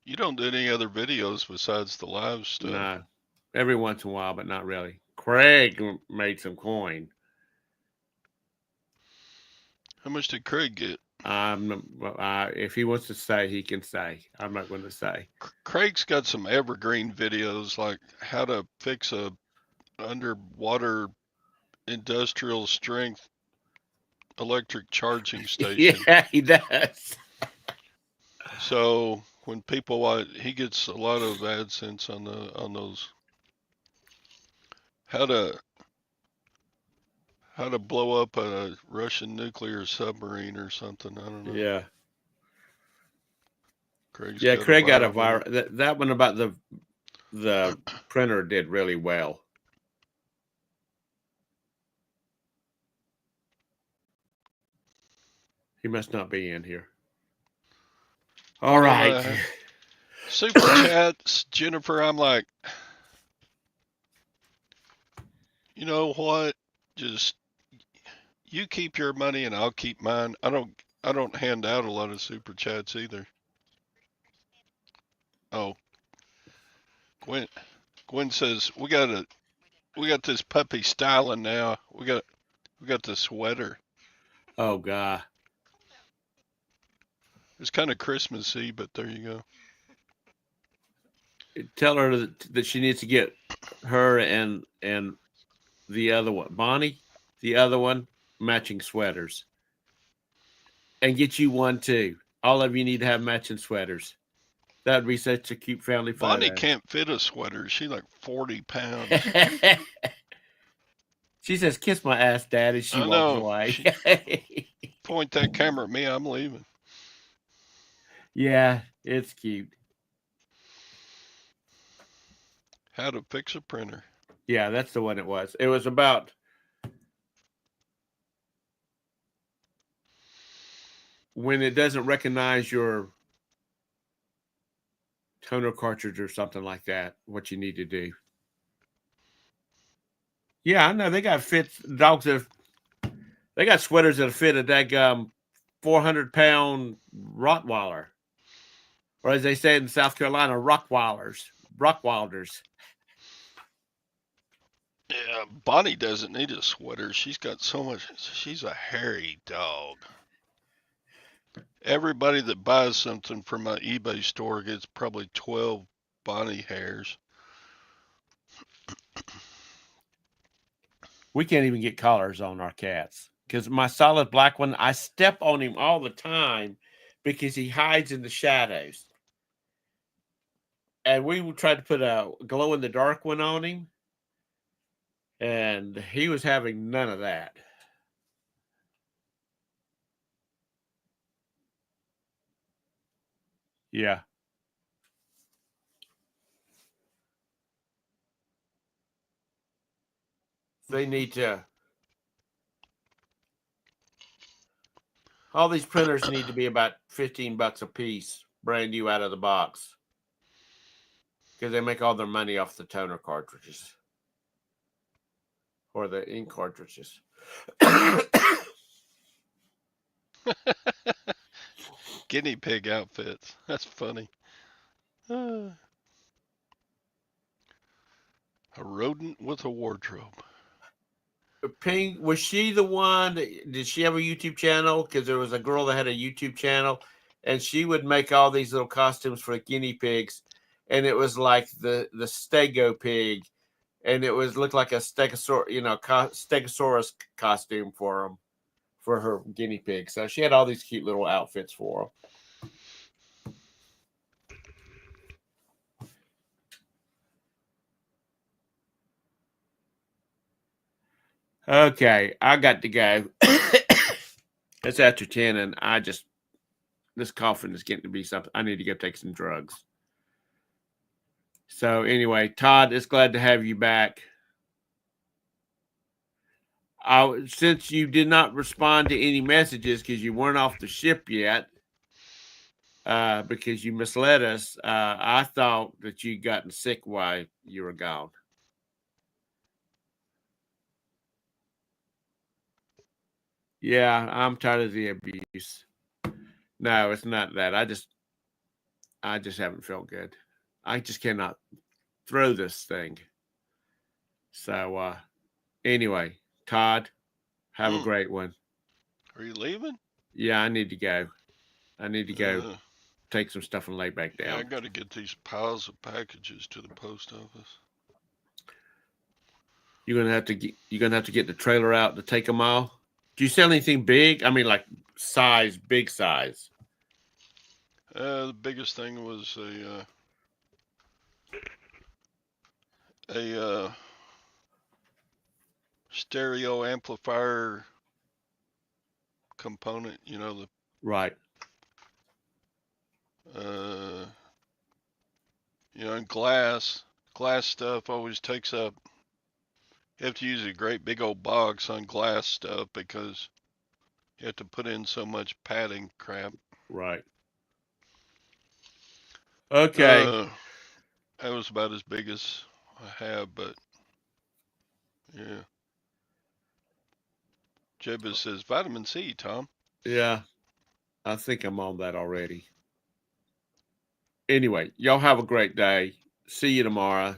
Speaker 1: other videos besides the live stuff.
Speaker 2: No, every once in a while, but not really. Craig made some coin.
Speaker 1: How much did Craig get?
Speaker 2: If he wants to say, he can say. I'm not going to say.
Speaker 1: Craig's got some evergreen videos like how to fix a underwater industrial strength electric charging station.
Speaker 2: Yeah, he does.
Speaker 1: So when people watch, he gets a lot of AdSense on those how to how to blow up a Russian nuclear submarine or something. I don't know.
Speaker 2: Yeah.
Speaker 1: Craig's
Speaker 2: Yeah,
Speaker 1: got a
Speaker 2: Craig got a
Speaker 1: viral
Speaker 2: viral.
Speaker 1: video.
Speaker 2: That one about the printer did really well. He must not be in here. All right.
Speaker 1: Super chats, Jennifer. I'm like, you know what? Just you keep your money and I'll keep mine. I don't hand out a lot of super chats either. Oh, Gwen Gwen says we got this puppy styling now. We got the sweater.
Speaker 2: Oh God.
Speaker 1: It's kind of Christmassy, but there you go.
Speaker 2: Tell her that she needs to get her and the other one, Bonnie, the other one, matching sweaters, and get you one too. All of you need to have matching sweaters. That'd be such a cute family
Speaker 1: Bonnie
Speaker 2: photo.
Speaker 1: can't fit a sweater. She's like 40 pounds.
Speaker 2: She says, "Kiss my ass, Dad," as she
Speaker 1: I
Speaker 2: walks
Speaker 1: know.
Speaker 2: away.
Speaker 1: Point that camera at me. I'm leaving.
Speaker 2: Yeah, it's cute.
Speaker 1: How to fix a printer.
Speaker 2: Yeah, that's the one it was. It was about when it doesn't recognize your toner cartridge or something like that, what you need to do. Yeah, I know they got fits dogs that they got sweaters that fit a daggum 400-pound Rottweiler. Or as they say in South Carolina, Rockwilders.
Speaker 1: Yeah, Bonnie doesn't need a sweater. She's got so much. She's a hairy dog. Everybody that buys something from my eBay store gets probably 12 Bonnie hairs.
Speaker 2: We can't even get collars on our cats because my solid black one, I step on him all the time because he hides in the shadows. And we tried to put a glow in the dark one on him, and he was having none of that. Yeah. They need to. All these printers need to be about $15 a piece, brand new out of the box, because they make all their money off the toner cartridges or the ink cartridges.
Speaker 1: Guinea pig outfits. That's funny. A rodent with a wardrobe.
Speaker 2: Pink, was she the one? Did she have a YouTube channel? Because there was a girl that had a YouTube channel, and she would make all these little costumes for guinea pigs, and it was like the stego pig, and it was looked like a stegosaurus costume for her guinea pig. So she had all these cute little outfits for them. Okay, I got to go. It's after 10, and this coughing is getting to be something. I need to go take some drugs. So anyway, Todd, it's glad to have you back. Since you did not respond to any messages because you weren't off the ship yet, because you misled us, I thought that you'd gotten sick while you were gone. Yeah, I'm tired of the abuse. No, it's not that. I just haven't felt good. I just cannot throw this thing. So anyway, Todd, have a great one.
Speaker 1: Are you leaving?
Speaker 2: Yeah, I need to go. I need to go take some stuff and lay back down.
Speaker 1: Yeah, I got to get these piles of packages to the post office.
Speaker 2: You're gonna have to get the trailer out to take them all. Do you sell anything big? I mean, like size, big size.
Speaker 1: The biggest thing was a stereo amplifier component.
Speaker 2: Right.
Speaker 1: Uh, and glass stuff always takes up. You have to use a great big old box on glass stuff because you have to put in so much padding crap.
Speaker 2: Right. Okay.
Speaker 1: Uh, that was about as big as I have, but yeah. Jebus says vitamin C, Tom.
Speaker 2: Yeah. I think I'm on that already. Anyway, y'all have a great day. See you tomorrow.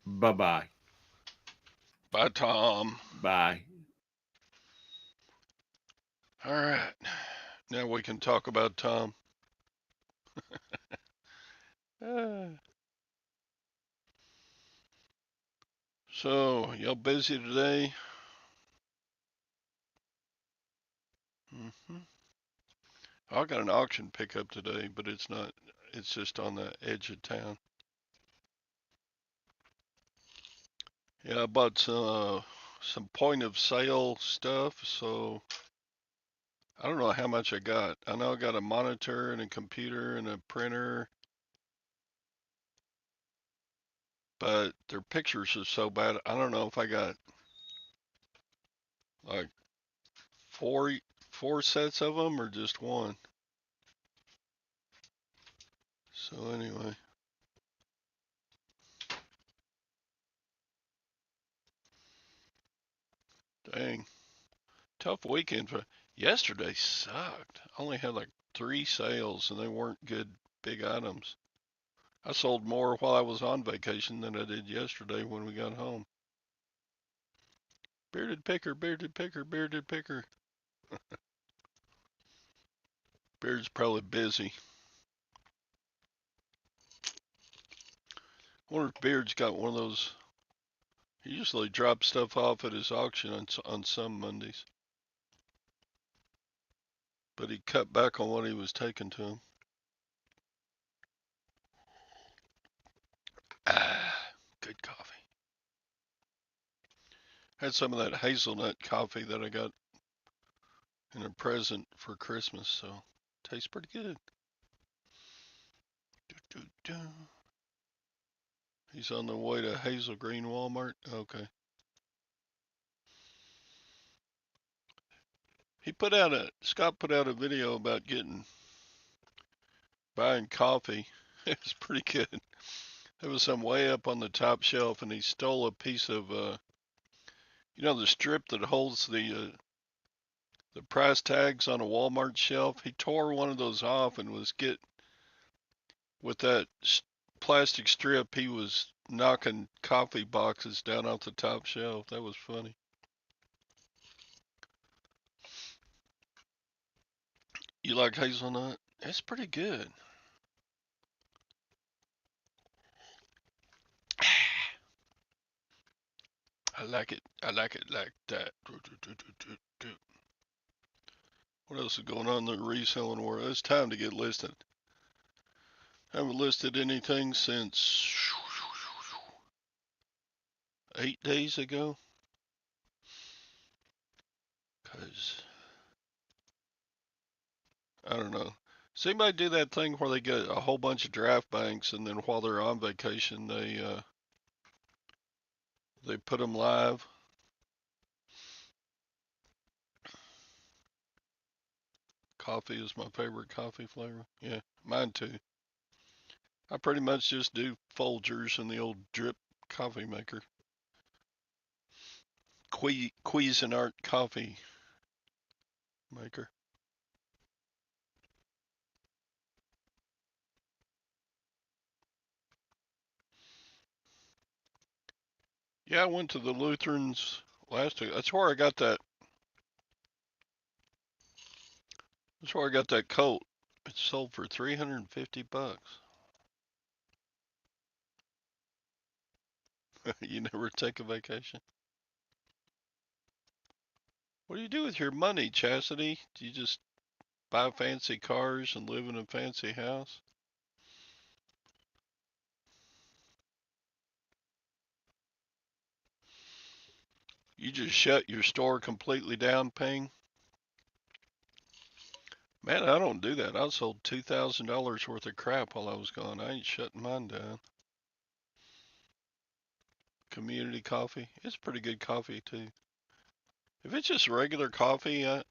Speaker 2: Bye-bye.
Speaker 1: Bye, Tom.
Speaker 2: Bye.
Speaker 1: All right. Now we can talk about Tom. So, y'all busy today? I got an auction pickup today, but it's not. It's just on the edge of town. Yeah, I bought some point of sale stuff, so I don't know how much I got. I know I got a monitor and a computer and a printer, but their pictures are so bad. I don't know if I got like four four sets of them or just one. So anyway, dang, tough weekend for yesterday. Sucked. I only had like 3 sales and they weren't good big items. I sold more while I was on vacation than I did yesterday when we got home. Bearded picker, bearded picker, bearded picker. Beard's probably busy. I wonder if Beard's got one of those. He usually drops stuff off at his auction on some Mondays, but he cut back on what he was taking to him. Ah, good coffee. Had some of that hazelnut coffee that I got in a present for Christmas, so tastes pretty good. Do, do, do. He's on the way to Hazel Green Walmart. Okay. Scott put out a video about buying coffee. It was pretty good. There was some way up on the top shelf, and he stole a piece of, the strip that holds the price tags on a Walmart shelf. He tore one of those off and was with that plastic strip. He was knocking coffee boxes down off the top shelf. That was funny. You like hazelnut? It's pretty good. I like it. I like it like that. What else is going on in the reselling world? It's time to get listed. I haven't listed anything since 8 days ago. Because, I don't know. Does anybody do that thing where they get a whole bunch of draft banks and then while they're on vacation, they put them live? Coffee is my favorite coffee flavor. Yeah, mine too. I pretty much just do Folgers and the old drip coffee maker. Cuisinart coffee maker. Yeah, I went to the Lutherans last week. That's where I got that. That's where I got that coat. It sold for $350. You never take a vacation? What do you do with your money, Chastity? Do you just buy fancy cars and live in a fancy house? You just shut your store completely down, Ping? Man, I don't do that. I sold $2,000 worth of crap while I was gone. I ain't shutting mine down. Community coffee. It's pretty good coffee, too. If it's just regular coffee, I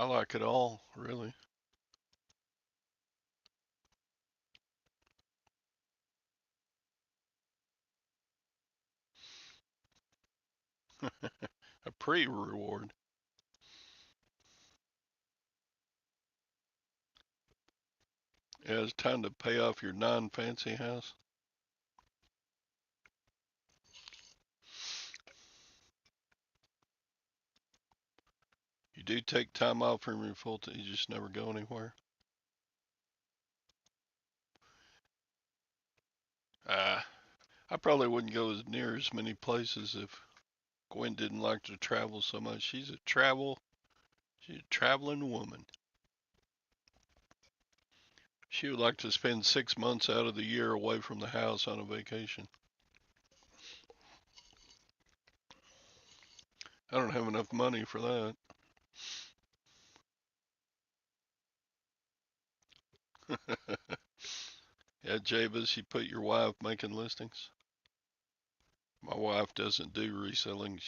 Speaker 1: like it all, really. A pre-reward. Yeah, it's time to pay off your non-fancy house. You do take time off from your full time. You just never go anywhere. I probably wouldn't go as near as many places if Gwen didn't like to travel so much. She's a traveling woman. She would like to spend 6 months out of the year away from the house on a vacation. I don't have enough money for that. Yeah, Jabez, you put your wife making listings. My wife doesn't do reselling.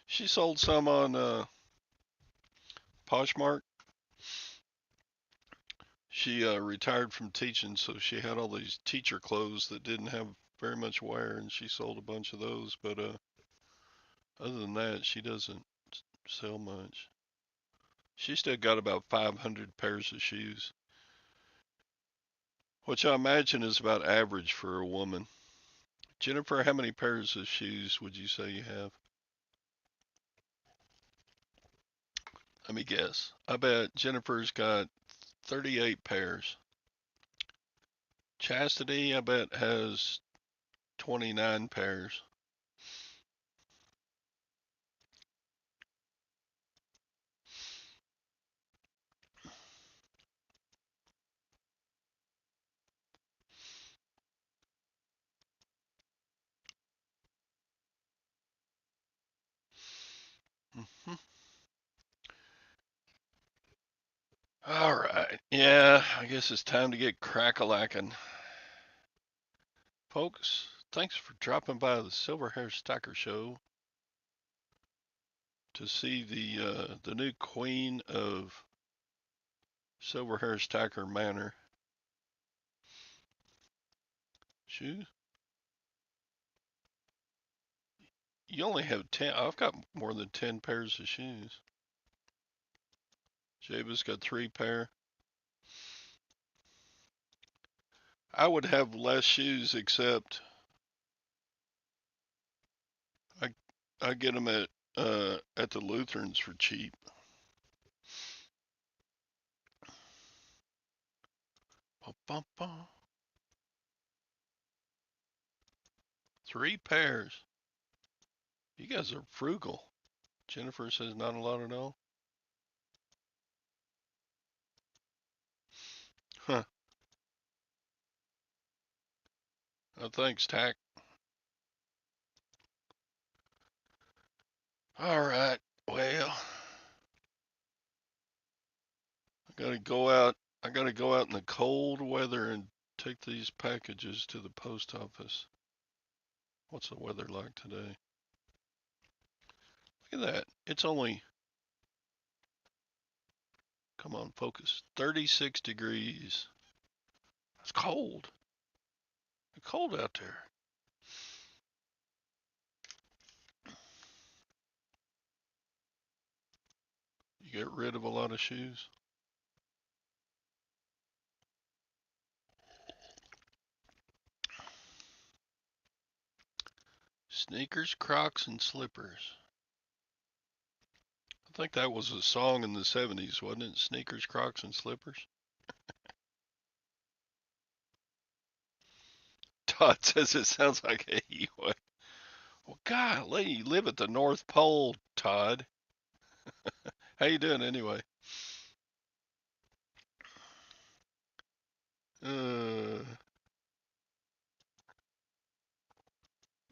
Speaker 1: She sold some on Poshmark. She retired from teaching, so she had all these teacher clothes that didn't have very much wear, and she sold a bunch of those. But other than that, she doesn't sell much. She still got about 500 pairs of shoes, which I imagine is about average for a woman. Jennifer, how many pairs of shoes would you say you have? Let me guess. I bet Jennifer's got 38 pairs. Chastity, I bet, has 29 pairs. Mhm. All right. Yeah, I guess it's time to get crack-a-lackin'. Folks, thanks for dropping by the Silverhairstacker show to see the new queen of Silverhairstacker Manor. Shoes? You only have 10. I've got more than 10 pairs of shoes. Jaba's got 3 pair. I would have less shoes except I I get them at the Lutherans for cheap. Bum, bum, bum. 3 pairs. You guys are frugal. Jennifer says not a lot at all. Huh. Oh, thanks, Tack. All right. Well, I gotta go out. I gotta go out in the cold weather and take these packages to the post office. What's the weather like today? Look at that. It's only, come on, focus. 36 degrees. It's cold. It's cold out there. You get rid of a lot of shoes. Sneakers, Crocs, and slippers. I think that was a song in the 70s, wasn't it? Sneakers, Crocs, and slippers. Todd says it sounds like a heat wave. Well, golly, you live at the North Pole, Todd. How you doing anyway? Uh,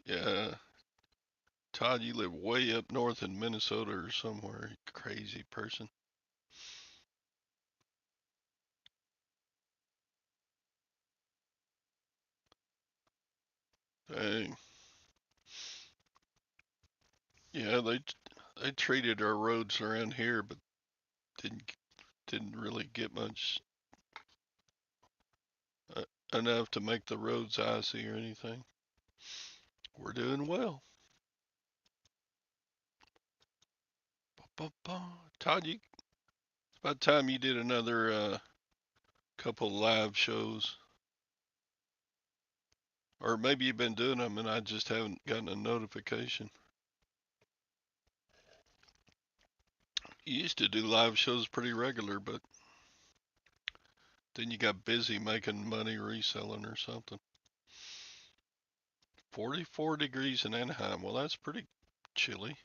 Speaker 1: yeah. Todd, you live way up north in Minnesota or somewhere. You crazy person. Dang. Yeah, they treated our roads around here, but didn't didn't really get much uh, enough to make the roads icy or anything. We're doing well. Todd, it's about time you did another couple live shows, or maybe you've been doing them and I just haven't gotten a notification. You used to do live shows pretty regular, but then you got busy making money reselling or something. 44 degrees in Anaheim. Well, that's pretty chilly.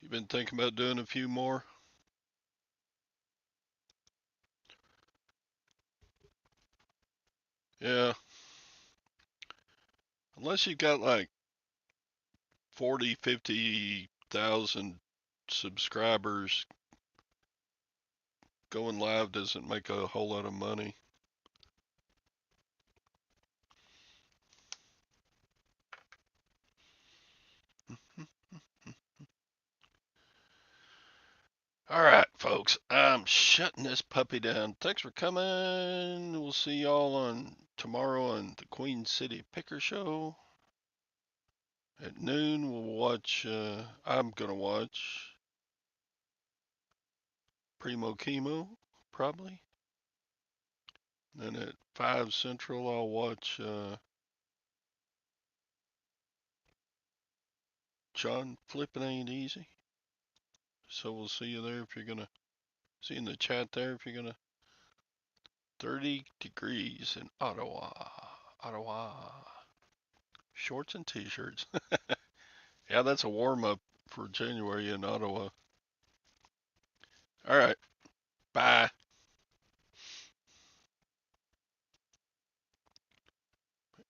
Speaker 1: You been thinking about doing a few more? Yeah, unless you got like 40, 50,000 subscribers, going live doesn't make a whole lot of money. All right, folks, I'm shutting this puppy down. Thanks for coming. We'll see y'all on tomorrow on the Queen City Picker Show at noon. We'll watch. I'm gonna watch Primo Chemo probably. Then at 5 Central, I'll watch John Flippin' Ain't Easy. So we'll see you there if you're gonna see in the chat there if you're gonna 30 degrees in Ottawa. Ottawa. Shorts and t-shirts. Yeah, that's a warm up for January in Ottawa. All right. Bye.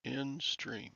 Speaker 1: End stream.